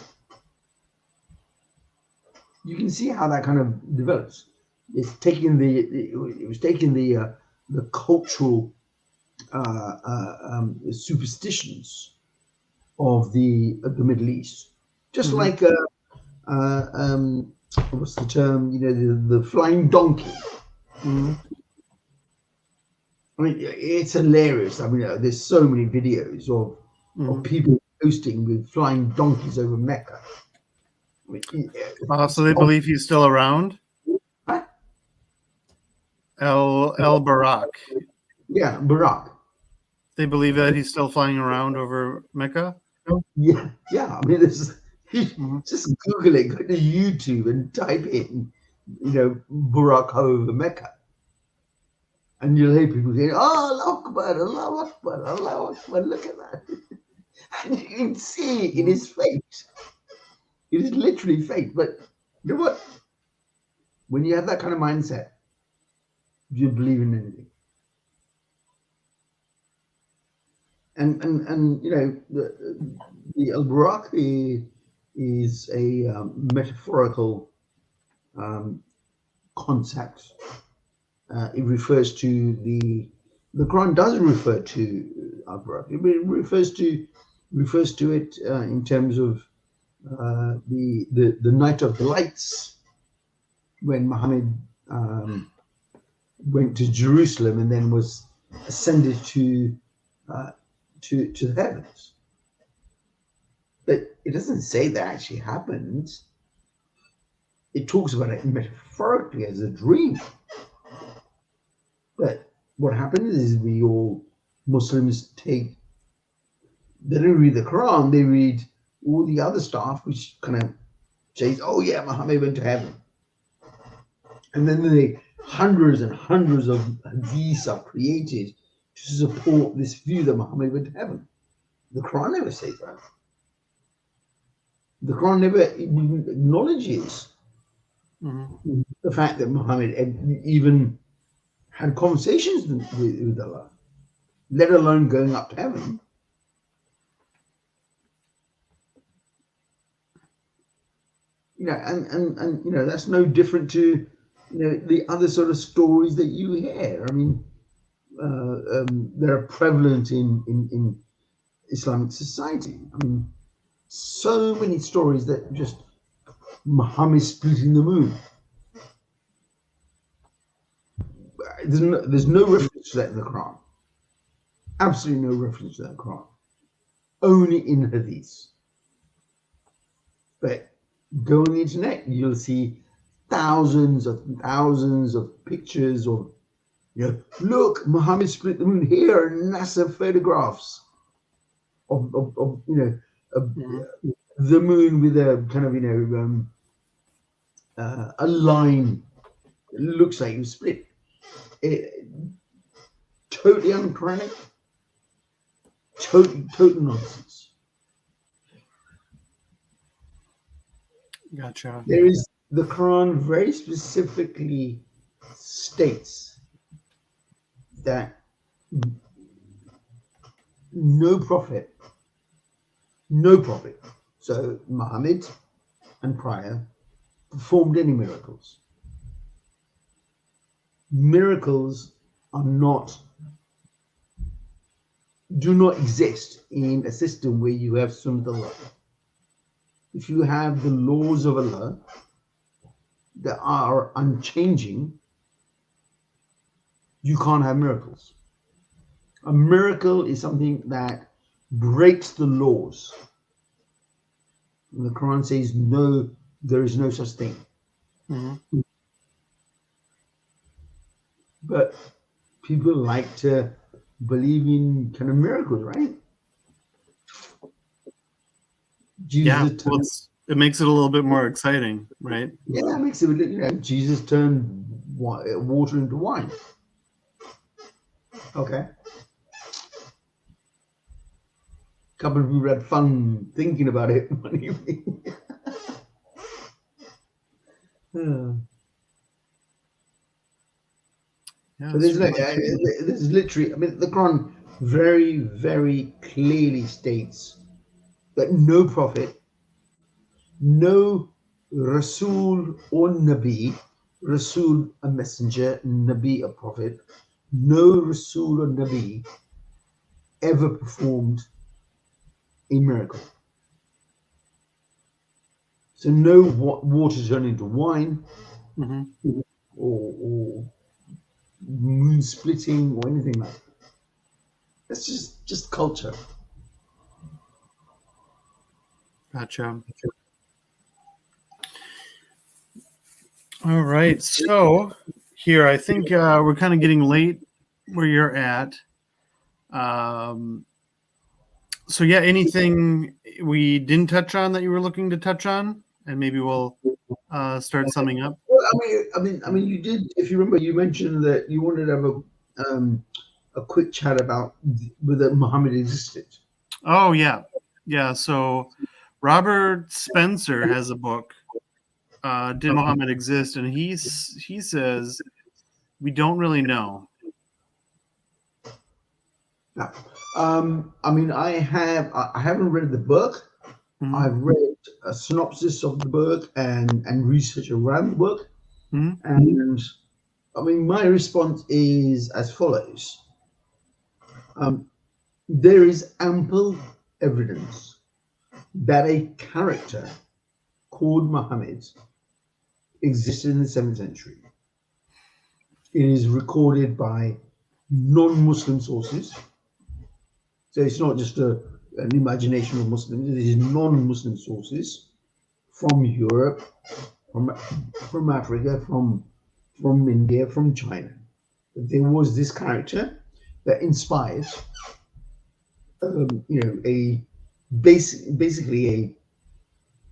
you can see how that kind of develops. It was taking the cultural superstitions of the Middle East, just like what's the term? The flying donkey. Mm-hmm. I mean, it's hilarious. I mean, there's so many videos of people posting with flying donkeys over Mecca. I mean, so they believe he's still around? Huh? El Barak. Yeah, Barak. They believe that he's still flying around over Mecca. Yeah, yeah. I mean, Mhm. just Google it, go to YouTube and type in, Barak over Mecca. And you'll hear people saying, "Oh, Allah Akbar, Allah Akbar, Allah Akbar, look at that." And you can see it is fake. It is literally fake. But you know what? When you have that kind of mindset, you believe in anything. And the al-Buraq is a metaphorical concept. It refers to the Quran does refer to al-Buraq. It refers to it in terms of the night of the lights, when Muhammad went to Jerusalem and then was ascended to the heavens. But it doesn't say that actually happened. It talks about it metaphorically as a dream. But what happens is we all Muslims they don't read the Quran, they read all the other stuff which kind of says, oh yeah, Muhammad went to heaven. And then hundreds and hundreds of hadiths are created to support this view that Muhammad went to heaven. The Quran never says that. The Quran never even acknowledges the fact that Muhammad even had conversations with Allah, let alone going up to heaven. And that's no different to the other sort of stories that you hear. I mean, they're prevalent in Islamic society. I mean, so many stories that just Muhammad splitting the moon. There's no reference to that in the Quran. Absolutely no reference to that in the Quran. Only in hadiths. But go on the internet, you'll see thousands of pictures of, look, Muhammad split the moon. Here are NASA photographs of the moon with a kind of a line. It looks like it was split. Totally un-Quranic. Total nonsense. Gotcha. The Quran very specifically states that no prophet, so Muhammad and prior, performed any miracles. Miracles do not exist in a system where you have Sunnatullah. If you have the laws of Allah that are unchanging, you can't have miracles. A miracle is something that breaks the laws. And the Quran says, no, there is no such thing. Mm-hmm. But people like to believe in kind of miracles, right? It makes it a little bit more exciting, right? Yeah, it makes it, Jesus turned water into wine. Okay. A couple of people had fun thinking about it one evening. Yeah, so there's literally, I mean, the Quran very, very clearly states that no prophet, no Rasul or Nabi, Rasul a messenger, Nabi a prophet, no Rasul or Nabi ever performed a miracle. So no water turned into wine, or moon splitting or anything like that. That's just culture. Gotcha. All right. So here. I think we're kind of getting late where you're at. So yeah, anything we didn't touch on that you were looking to touch on, and maybe we'll start summing up. Well, I mean, you did. If you remember, you mentioned that you wanted to have a quick chat about whether Muhammad existed. Oh yeah, yeah. So Robert Spencer has a book. Did Muhammad exist? And he says we don't really know. Yeah. I mean, I haven't read the book. Mhm. I've read a synopsis of the book and research around the book. Mhm. And I mean, my response is as follows. There is ample evidence that a character called Muhammad existed in the 7th century. It is recorded by non-Muslim sources. So it's not just an imagination of Muslims, it is non-Muslim sources from Europe, from Africa, from India, from China. There was this character that inspired, a basically a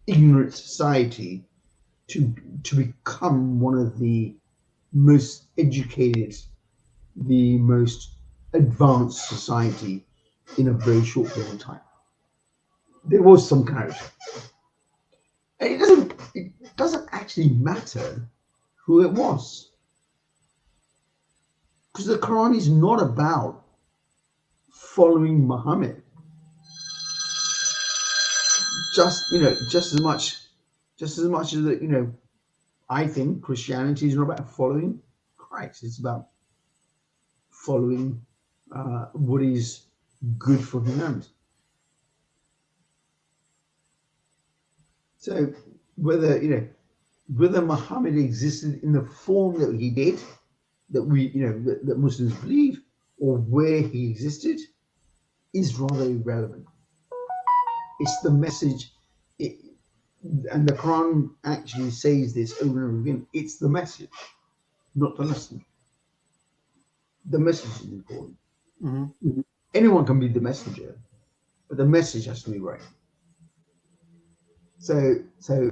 ignorant society to become one of the most educated, the most advanced society in a very short period of time. There was some character. And it doesn't actually matter who it was. Because the Quran is not about following Muhammad. Just as much as that, I think Christianity is not about following Christ. It's about following what is good for humanity. So whether Muhammad existed in the form that he did, that Muslims believe, or where he existed, is rather irrelevant. It's the message, and the Quran actually says this over and over again. It's the message, not the lesson. The message is important. Mm-hmm. Anyone can be the messenger, but the message has to be right. So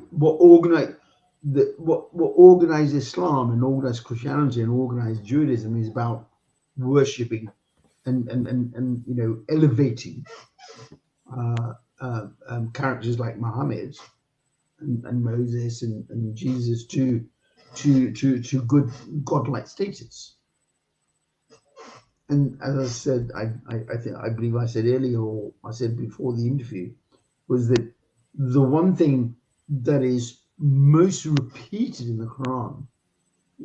what organized Islam and organized Christianity and organized Judaism is about worshipping and elevating characters like Muhammad and Moses and Jesus to good godlike status. And as I said, I believe I said earlier, or I said before the interview, was that the one thing that is most repeated in the Quran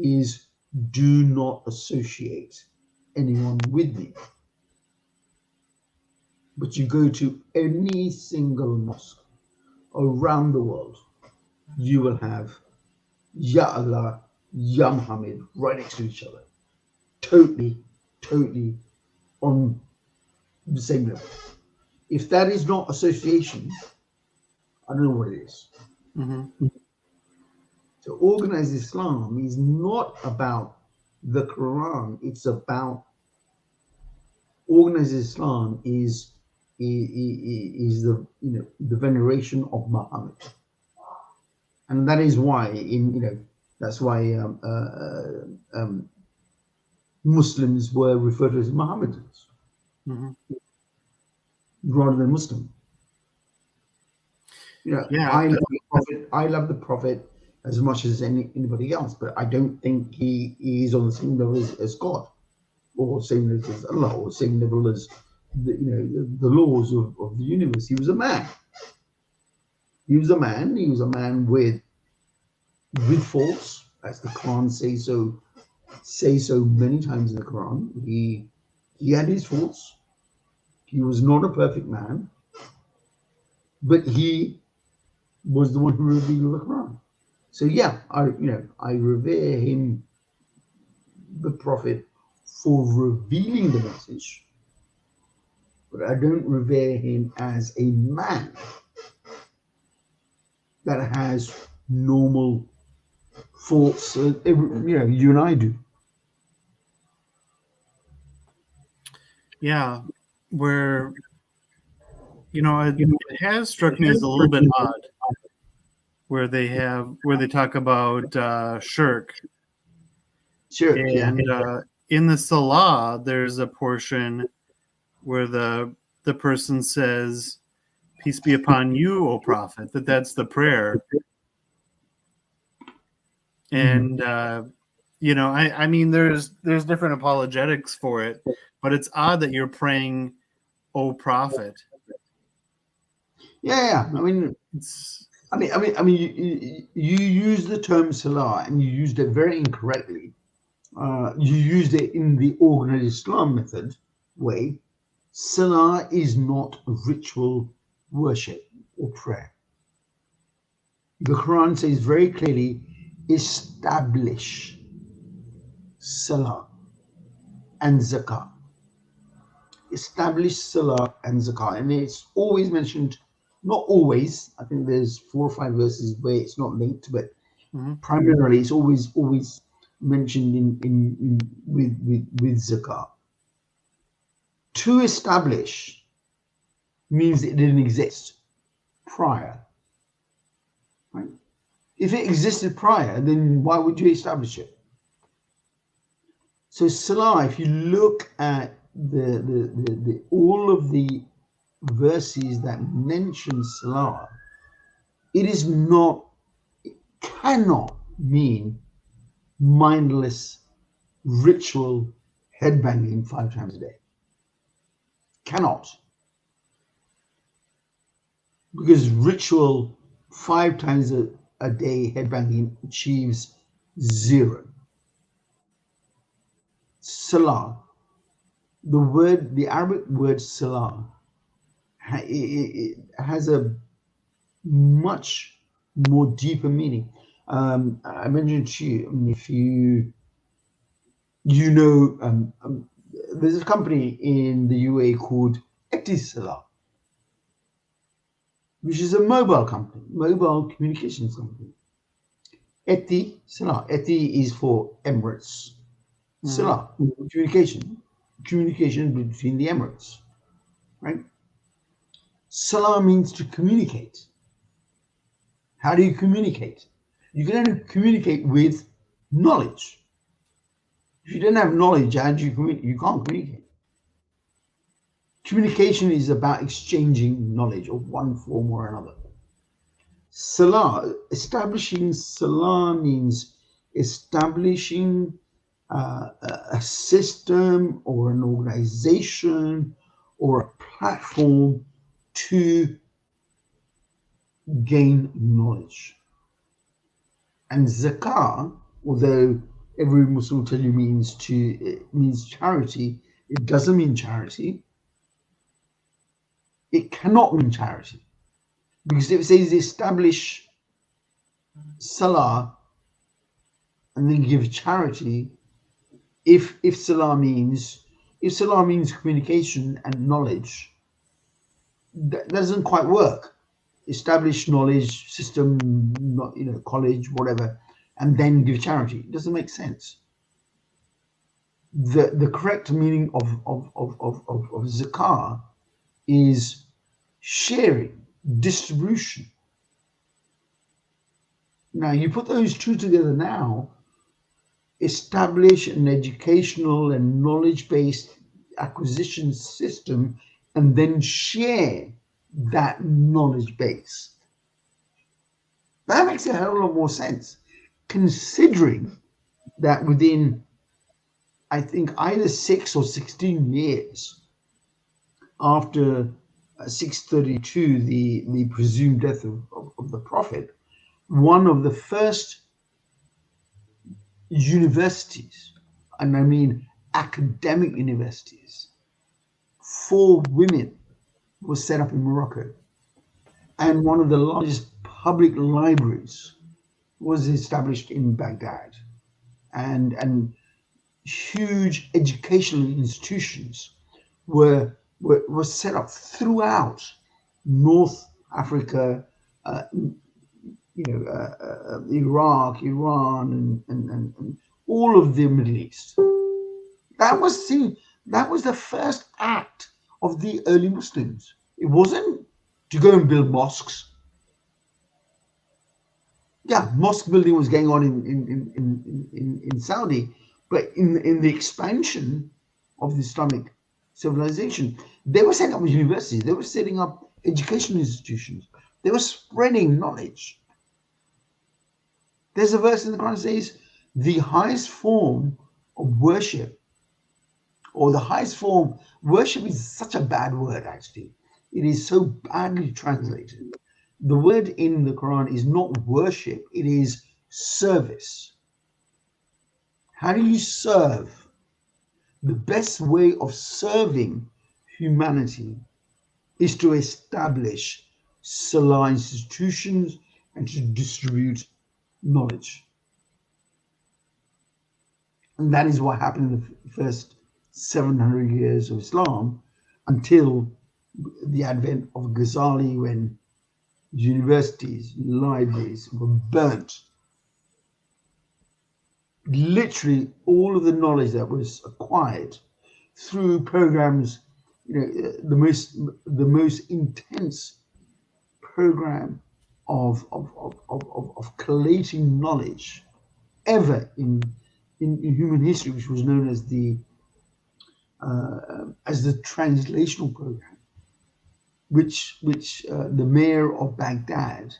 is do not associate anyone with me. But you go to any single mosque around the world, you will have Ya Allah, Ya Muhammad right next to each other. Totally on the same level. If that is not association, I don't know what it is. Mm-hmm. So organized Islam is not about the Quran. It's about organized Islam is the the veneration of Muhammad, and that is why that's why Muslims were referred to as Mohammedans, Mm-hmm. rather than Muslim. Yeah. I love the Prophet as much as anybody else, but I don't think he is on the same level as God, or same level as Allah, or same level as the laws of the universe. He was a man. He was a man with faults, as the Quran say so many times in the Quran. He had his faults. He was not a perfect man, but he was the one who revealed the Quran. So yeah, I revere him, the Prophet, for revealing the message, but I don't revere him as a man that has normal faults. You and I do. Yeah, where it has struck me as a little bit odd where they talk about shirk. Sure. And in the Salah, there's a portion where the person says, "Peace be upon you, O Prophet." That's the prayer. And I mean, there's different apologetics for it, but it's odd that you're praying, "O Prophet." Yeah. I mean, you use the term Salah, and you used it very incorrectly. You used it in the organized Islam method way. Salah is not ritual worship or prayer. The Quran says very clearly, establish Salah and Zakah. Establish Salah and Zakah. And it's always mentioned, not always, I think there's 4 or 5 verses where it's not linked, but primarily it's always mentioned in with Zakah. To establish means it didn't exist prior. Right? If it existed prior, then why would you establish it? So Salah, if you look at the all of the verses that mention Salah, it cannot mean mindless ritual headbanging 5 times a day. Cannot. Because ritual 5 times a day headbanging achieves 0. Salah, the Arabic word Salah, it has a much more deeper meaning. I mentioned to you, if there's a company in the UAE called Etisalat, which is a mobile communications company. Etisalat. Eti is for Emirates. Salah, communication between the Emirates, right? Salah means to communicate. How do you communicate? You can only communicate with knowledge. If you don't have knowledge, how do you communicate? You can't communicate. Communication is about exchanging knowledge of one form or another. Salah, establishing Salah means establishing a system or an organization or a platform to gain knowledge. And zakah, although every Muslim will tell you means charity, it doesn't mean charity. It cannot mean charity, because if it says establish salah and then give charity, if salah means communication and knowledge, that doesn't quite work. Establish knowledge system, college, whatever, and then give charity. It doesn't make sense. The correct meaning of zakah is sharing, distribution. Now you put those two together now, establish an educational and knowledge-based acquisition system, and then share that knowledge base. That makes a hell of a lot more sense, considering that within, I think, either 6 or 16 years after 632, the presumed death of the Prophet, one of the first universities, and I mean academic universities, for women was set up in Morocco, and one of the largest public libraries was established in Baghdad, and huge educational institutions were set up throughout North Africa, Iraq, Iran, and all of the Middle East. That That was the first act of the early Muslims. It wasn't to go and build mosques. Yeah, mosque building was going on in Saudi, but in the expansion of the Islamic civilization, they were setting up universities, they were setting up educational institutions, they were spreading knowledge. There's a verse in the Quran that says the highest form of worship, or the highest form, worship is such a bad word actually. It is so badly translated. The word in the Quran is not worship, it is service. How do you serve? The best way of serving humanity is to establish Salah institutions and to distribute knowledge. And that is what happened in the first 700 years of Islam until the advent of Ghazali, when universities, libraries were burnt. Literally all of the knowledge that was acquired through programs, the most intense program of collating knowledge ever in human history, which was known as the translational program, which the mayor of Baghdad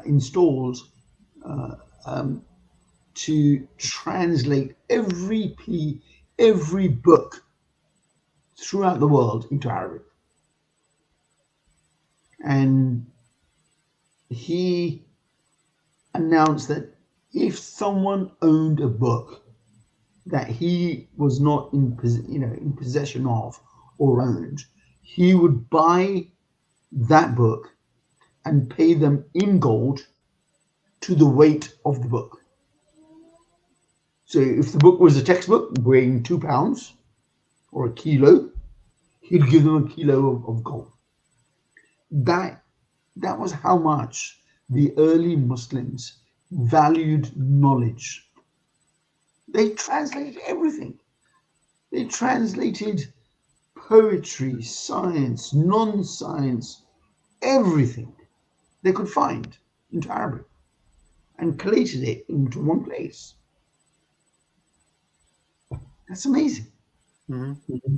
installed to translate every book throughout the world into Arabic. And he announced that if someone owned a book that he was not in possession of or owned, he would buy that book and pay them in gold to the weight of the book. So if the book was a textbook weighing 2 pounds or a kilo, he'd give them a kilo of gold. That was how much the early Muslims valued knowledge. They translated everything. They translated poetry, science, non-science, everything they could find into Arabic and collated it into one place. That's amazing. Mm-hmm.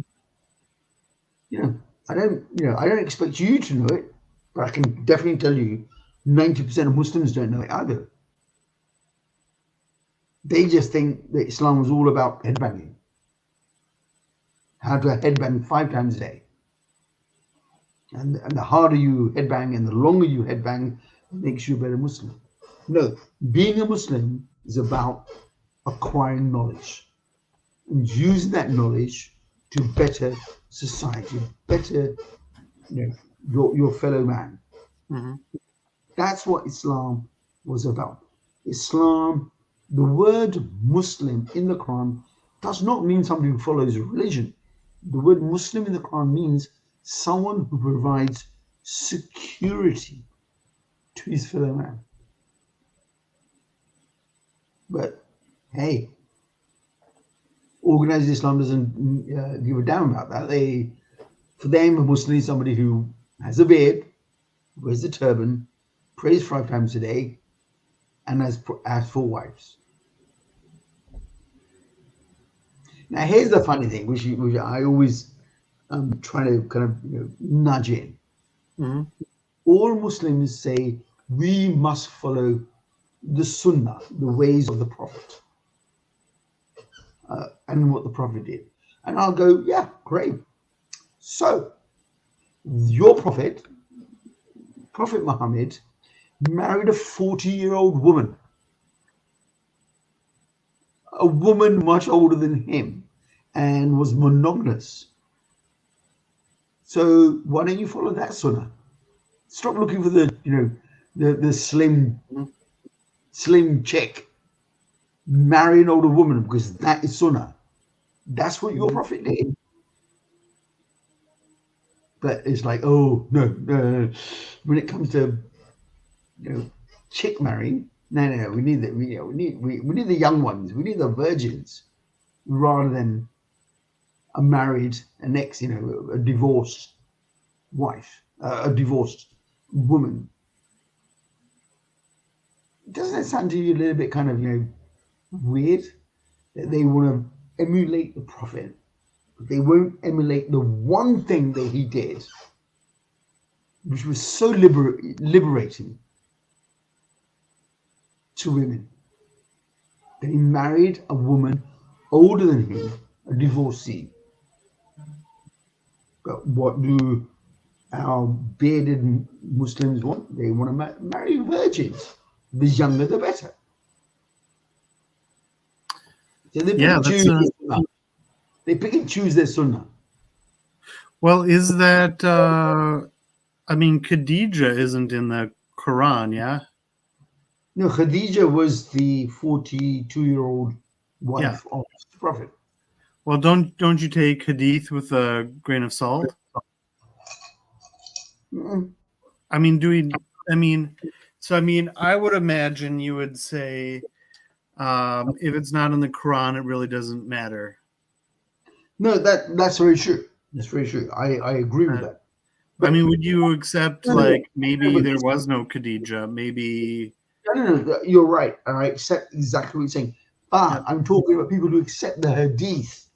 I don't expect you to know it, but I can definitely tell you 90% of Muslims don't know it either. They just think that Islam was all about headbanging. How to headbang 5 times a day. And the harder you headbang and the longer you headbang, it makes you a better Muslim. No, being a Muslim is about acquiring knowledge and using that knowledge to better society, better your fellow man. Mm-hmm. That's what Islam was about. Islam, the word Muslim in the Quran does not mean somebody who follows a religion. The word Muslim in the Quran means someone who provides security to his fellow man. But hey, organized Islam doesn't give a damn about that. For them, a Muslim is somebody who has a beard, wears a turban, prays 5 times a day, and has 4 wives. Now, here's the funny thing, which I always try to kind of nudge in. Mm-hmm. All Muslims say we must follow the Sunnah, the ways of the Prophet, and what the Prophet did. And I'll go, yeah, great. So, your Prophet Muhammad, married a 40-year-old woman, a woman much older than him, and was monogamous. So why don't you follow that Sunnah? Stop looking for the slim chick. Marry an older woman, because that is Sunnah. That's what your Prophet did. But it's like, oh no. When it comes to chick marrying, no. We need the young ones. We need the virgins, rather than married, a divorced wife, a divorced woman. Doesn't it sound to you a little bit kind of, weird that they want to emulate the Prophet, but they won't emulate the one thing that he did, which was so liberating to women, that he married a woman older than him, a divorcee. But what do our bearded Muslims want? They want to marry virgins. The younger, the better. So they pick and choose their sunnah. They pick and choose their sunnah. Well, is that? Khadija isn't in the Quran, yeah. No, Khadija was the 42-year-old wife of the Prophet. Well, don't you take hadith with a grain of salt? Mm-mm. I would imagine you would say, if it's not in the Quran, it really doesn't matter. No, that's very true. That's very true. I agree with that. But, would you accept maybe there was no Khadija? Maybe. No, you're right, and I accept exactly what you're saying. But I'm talking about people who accept the hadith.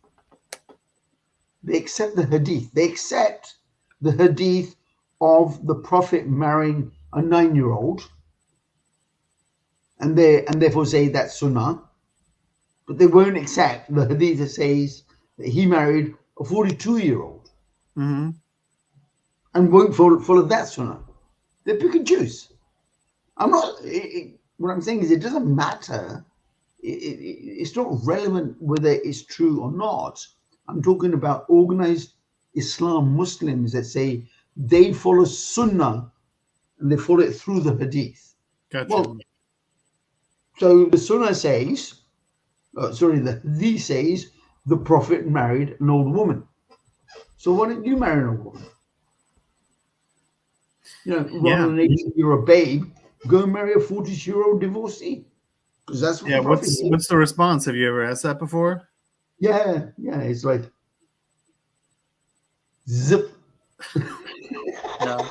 They accept the hadith. They accept the hadith of the Prophet marrying a 9-year-old, and therefore say that's sunnah. But they won't accept the hadith that says that he married a 42-year-old, mm-hmm. and won't follow that sunnah. They pick and choose. What I'm saying is, it doesn't matter. It's not relevant whether it's true or not. I'm talking about organized Islam Muslims that say they follow Sunnah and they follow it through the Hadith. Gotcha. Well, so the Sunnah says, the Hadith says the Prophet married an old woman. So why don't you marry an old woman? Rather than you're a babe, go and marry a 40-year-old divorcee. Because that's what the Prophet did. What's the response? Have you ever asked that before? Yeah, it's like zip. Yeah.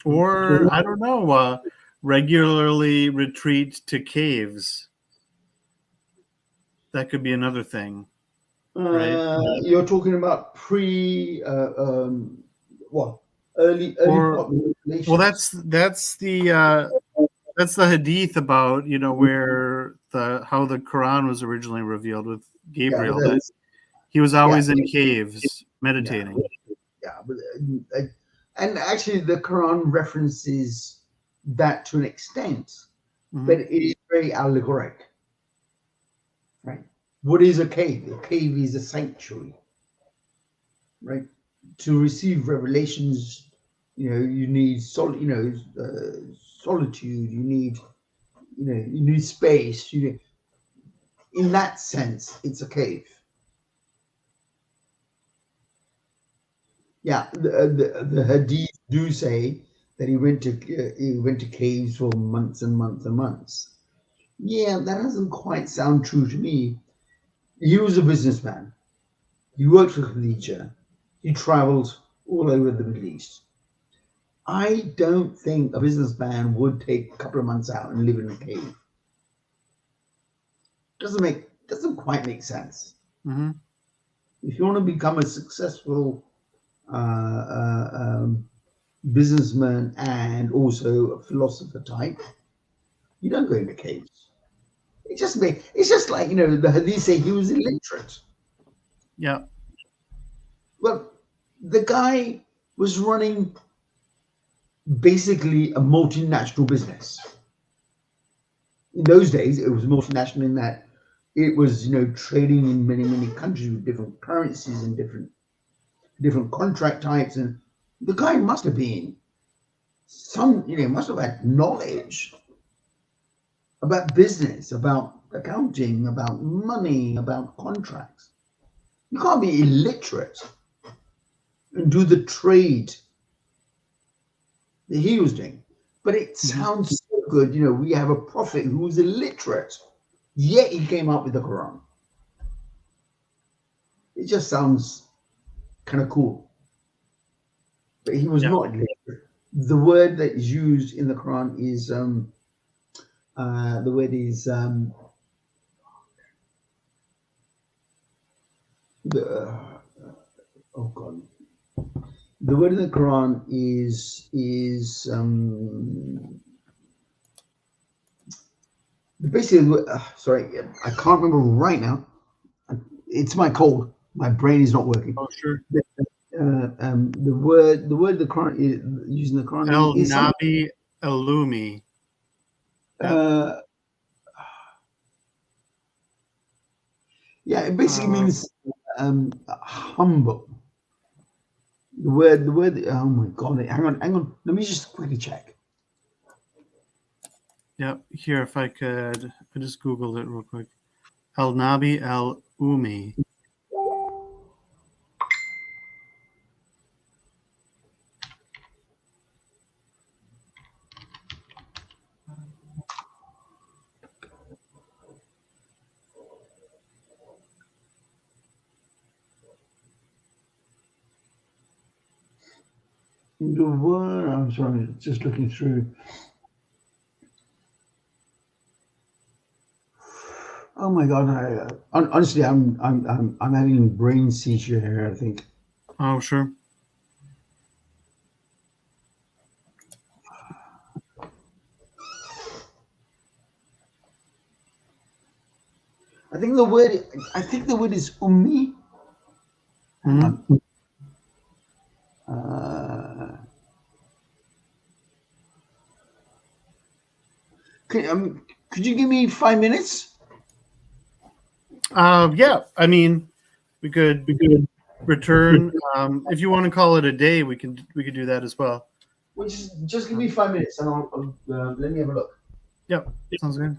Or I don't know, regularly retreat to caves. That could be another thing, right? You're talking about early population. Well, that's the hadith about where how the Quran was originally revealed with Gabriel. That he was always in caves meditating. And actually the Quran references that to an extent, mm-hmm. but it is very allegoric. Right? What is a cave? A cave is a sanctuary. Right? To receive revelations, you need solitude. You need space. In that sense, it's a cave. Yeah, the hadith do say that he went to caves for months and months and months. Yeah, that doesn't quite sound true to me. He was a businessman. He worked for Khadija. He traveled all over the Middle East. I don't think a businessman would take a couple of months out and live in a cave. Doesn't quite make sense. Mm-hmm. If you want to become a successful businessman and also a philosopher type, you don't go into caves. It's just like the hadith say he was illiterate. Yeah. Well, the guy was running basically a multinational business. In those days, it was multinational in that it was trading in many, many countries with different currencies and different contract types, and the guy must have been must have had knowledge about business, about accounting, about money, about contracts. You can't be illiterate and do the trade that he was doing. But it sounds so good. We have a prophet who was illiterate, yet he came up with the Quran. It just sounds kind of cool. But he was Yeah. not literate. The word that is used in the Quran is the word is the oh god. The word in the Quran is basically sorry, I can't remember right now. It's my cold. My brain is not working. Oh, sure. The word the Quran is using the Quran El is something. Nabi Elumi. Uh, yeah, it basically means humble. The word. Oh my god! Hang on. Let me just quickly check. Yep. Here, if I could, I just Googled it real quick. El Nabi El Umi. The word. I'm sorry, just looking through. Oh my god! Honestly, I'm having brain seizure here. I think. Oh, sure. I think the word. I think the word is ummi. Hang Mhm. on. Could you give me 5 minutes? Yeah. I mean, we could return. If you want to call it a day, we could do that as well. Well, just give me 5 minutes and I'll let me have a look. Yep. Sounds good.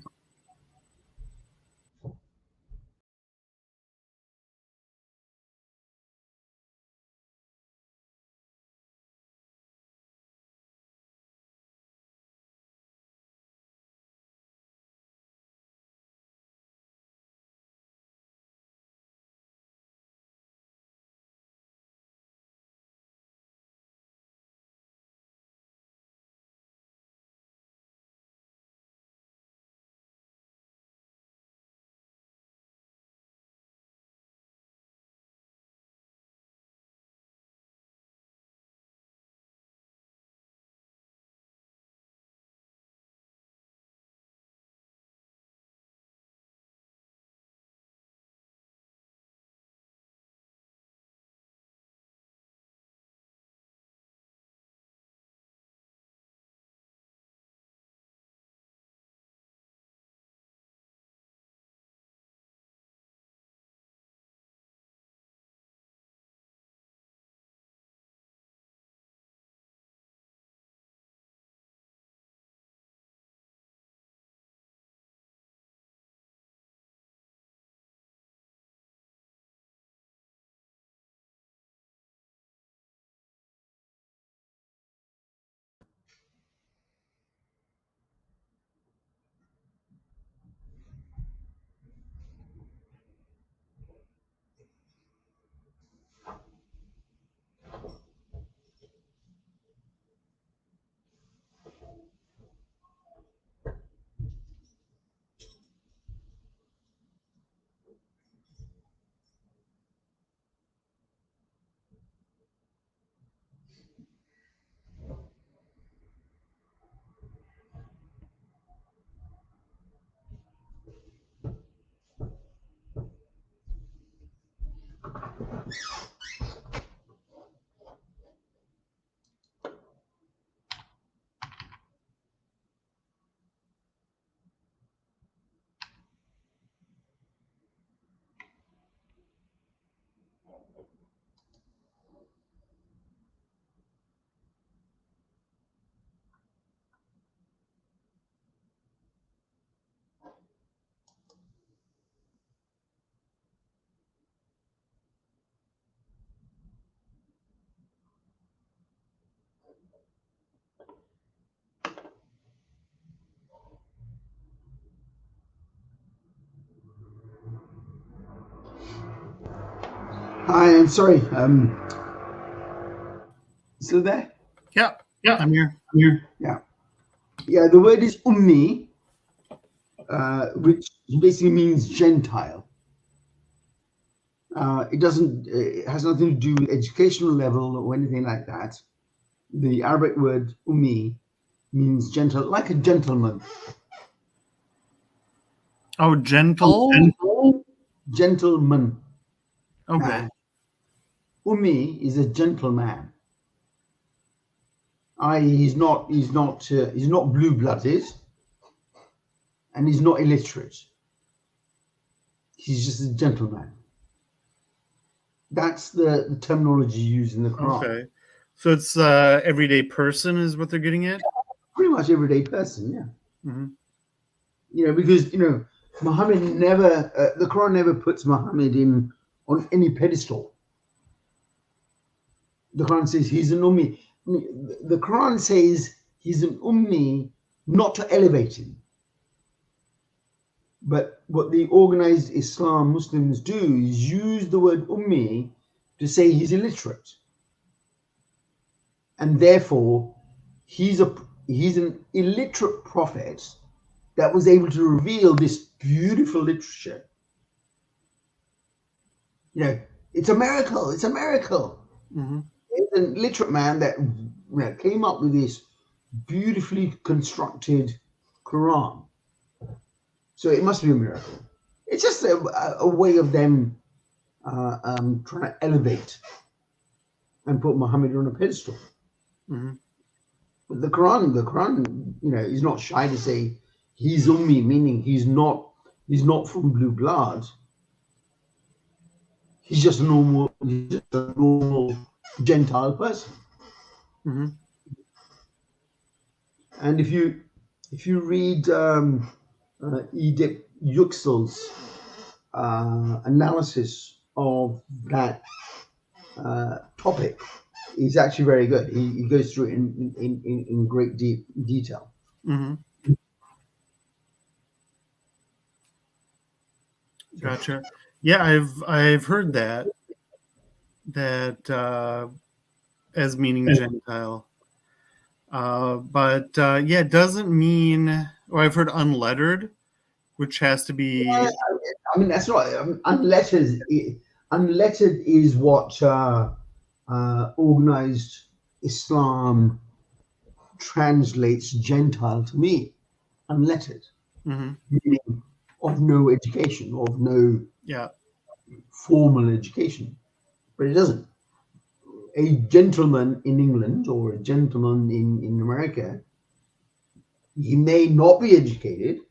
Hi, I'm sorry. Still there? Yeah, Yeah, I'm here. Yeah. Yeah, the word is ummi, which basically means Gentile. It has nothing to do with educational level or anything like that. The Arabic word ummi means Gentile, like a gentleman. Oh, gentle. Gentleman. Okay. Man. Ummi is a gentleman. He's not blue-blooded, and he's not illiterate. He's just a gentleman. That's the terminology used in the Quran. Okay. So it's everyday person is what they're getting at? Pretty much everyday person, yeah. Mm-hmm. Because Muhammad never, the Quran never puts Muhammad on any pedestal. The Quran says he's an ummi. The Quran says he's an ummi, not to elevate him. But what the organized Islam Muslims do is use the word ummi to say he's illiterate. And therefore, he's an illiterate prophet that was able to reveal this beautiful literature. It's a miracle. It's a miracle. Mm-hmm. It's an illiterate man that came up with this beautifully constructed Quran. So it must be a miracle. It's just a way of them trying to elevate and put Muhammad on a pedestal. Mm-hmm. But the Quran, is not shy to say he's ummi, meaning he's not from blue blood. He's just a normal Gentile person. Mm-hmm. And if you read Edith Yüksel's analysis of that topic, is actually very good. He goes through it in great detail. Mm-hmm. Gotcha. Yeah, I've heard that as meaning Gentile. But yeah, it doesn't mean. Well, I've heard unlettered, which has to be. I mean, that's not unlettered. Unlettered is what organized Islam translates Gentile to mean. Unlettered, Mm-hmm. meaning of no education, of no formal education. But it doesn't. A gentleman in England or a gentleman in America, he may not be educated.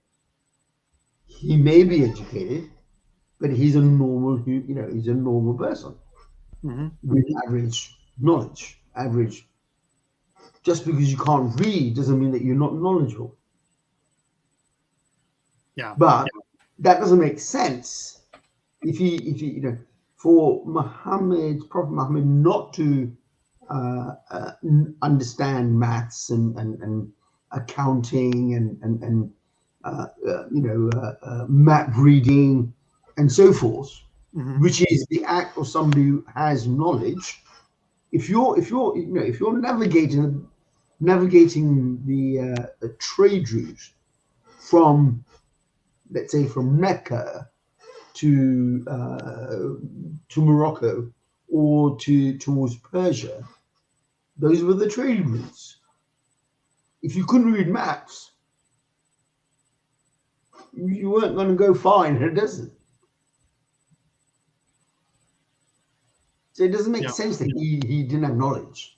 He may be educated, but he's a normal, he's a normal person with average knowledge. Just because you can't read doesn't mean that you're not knowledgeable. Yeah. But that doesn't make sense if for Prophet Muhammad not to understand maths and accounting and map reading and so forth, which is the act of somebody who has knowledge. If you're navigating the trade route from, let's say, from Mecca to Morocco or towards Persia, those were the trade routes. If you couldn't read maps, you weren't going to go far in a desert. So it doesn't make sense that he didn't have knowledge.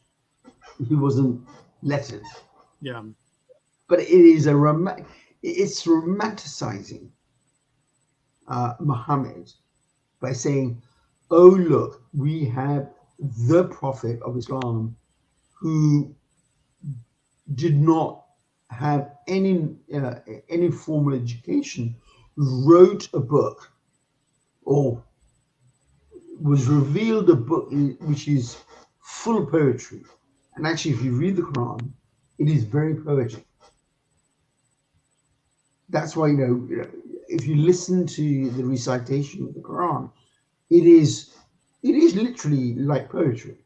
He wasn't lettered. Yeah. But it is it's romanticizing Muhammad by saying, oh, look, we have the Prophet of Islam who did not have any formal education, wrote a book, or was revealed a book which is full of poetry. And actually, if you read the Quran, it is very poetic. That's why, if you listen to the recitation of the Quran, it is it is literally like poetry.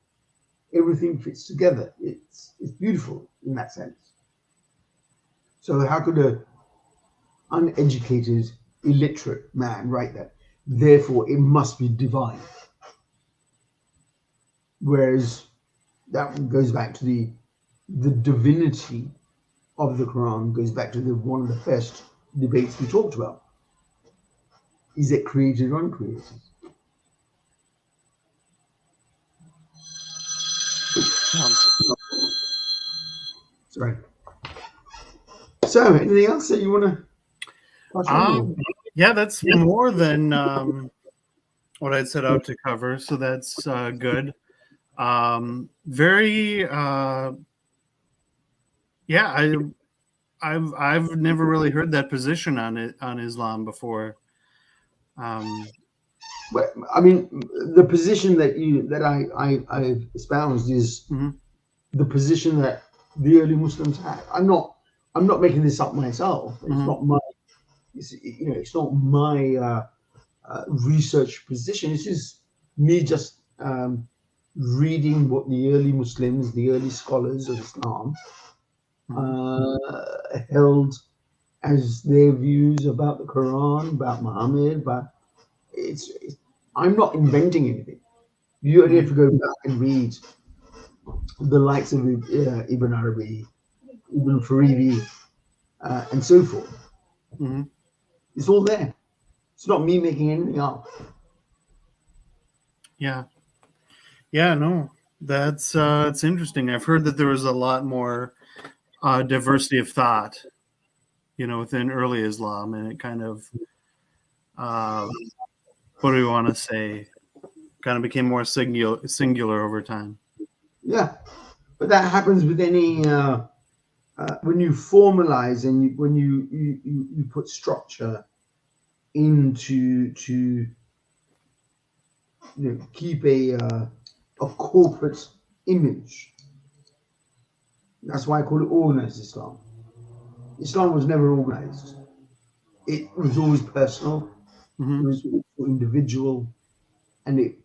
Everything fits together. It's beautiful in that sense. So how could a uneducated, illiterate man write that? Therefore, it must be divine. Whereas that goes back to the divinity of the Quran, goes back to one of the first debates we talked about. Is it created or uncreated? Sorry. So, anything else that you want to touch on? Yeah, that's more than what I'd set out to cover. So that's good. Very, yeah. I've never really heard that position on Islam before. Well, I mean, the position that I espoused is the position that the early Muslims had. I'm not making this up myself. It's not my, it's not my research position. This is me just reading what the early Muslims, the early scholars of Islam, held as their views about the Quran, about Muhammad. But I'm not inventing anything. You only have to go back and read the likes of Ibn Arabi, Ibn Faridi, and so forth. It's all there. It's not me making anything up. Yeah. No, that's it's interesting. I've heard that there was a lot more diversity of thought, within early Islam, and it kind of, what do we want to say, kind of became more singular over time. Yeah, but that happens with any when you formalize and when you put structure into to keep a corporate image. That's why I call it organized Islam. Islam was never organized. It was always personal. It was individual, and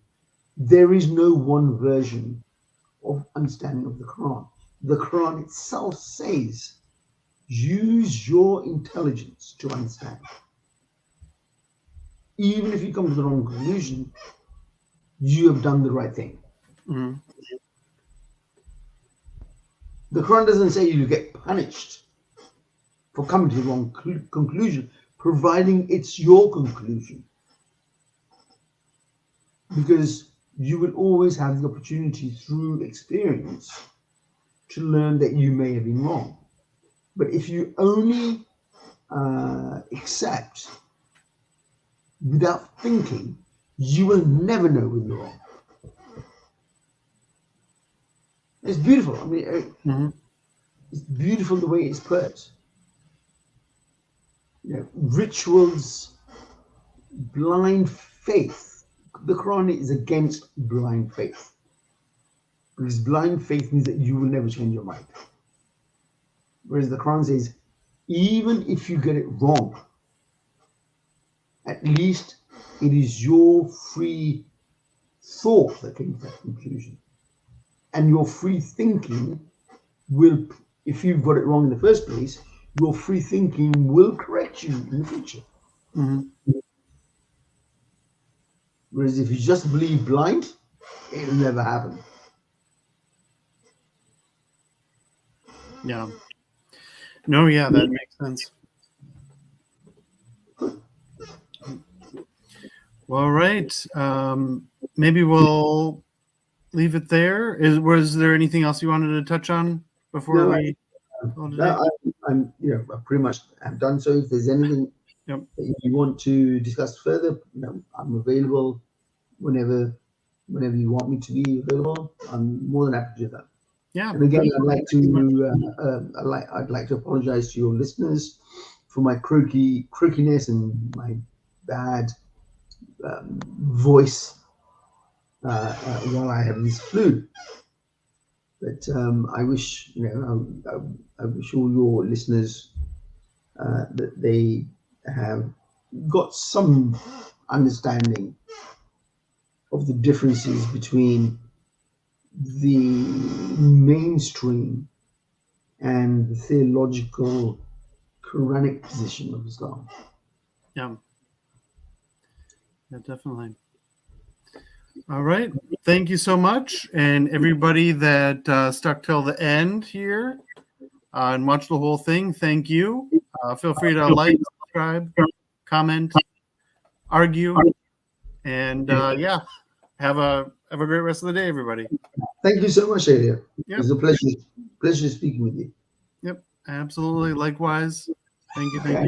there is no one version of understanding of the Quran. The Quran itself says, use your intelligence to understand. Even if you come to the wrong conclusion, you have done the right thing. The Quran doesn't say you get punished for coming to the wrong conclusion, providing it's your conclusion. Because you will always have the opportunity through experience to learn that you may have been wrong. But if you only accept without thinking, you will never know when you're wrong. It's beautiful. I mean, it's beautiful the way it's put. Rituals, blind faith. The Quran is against blind faith. Because blind faith means that you will never change your mind. Whereas the Quran says, even if you get it wrong, at least it is your free thought that came to that conclusion. And your free thinking will, if you've got it wrong in the first place, your free thinking will correct you in the future. Whereas if you just believe blind, it'll never happen. Yeah. No, yeah, that makes sense. Well, all right. Maybe we'll leave it there. Was there anything else you wanted to touch on before we? I'm pretty much have done so. If there's anything that you want to discuss further, I'm available whenever you want me to be available. I'm more than happy to do that. Yeah. And again, I'd like to apologize to your listeners for my croakiness and my bad voice while I have this flu. But I wish I wish all your listeners that they have got some understanding of the differences between the mainstream and the theological Quranic position of Islam. Yeah. Yeah, definitely. All right. Thank you so much. And everybody that stuck till the end here and watched the whole thing, thank you. Feel free to like, subscribe, comment, argue, and yeah, have a great rest of the day, everybody. Thank you so much, Elliot. Yep. It was a pleasure speaking with you. Yep, absolutely. Likewise. Thank you. Thank you.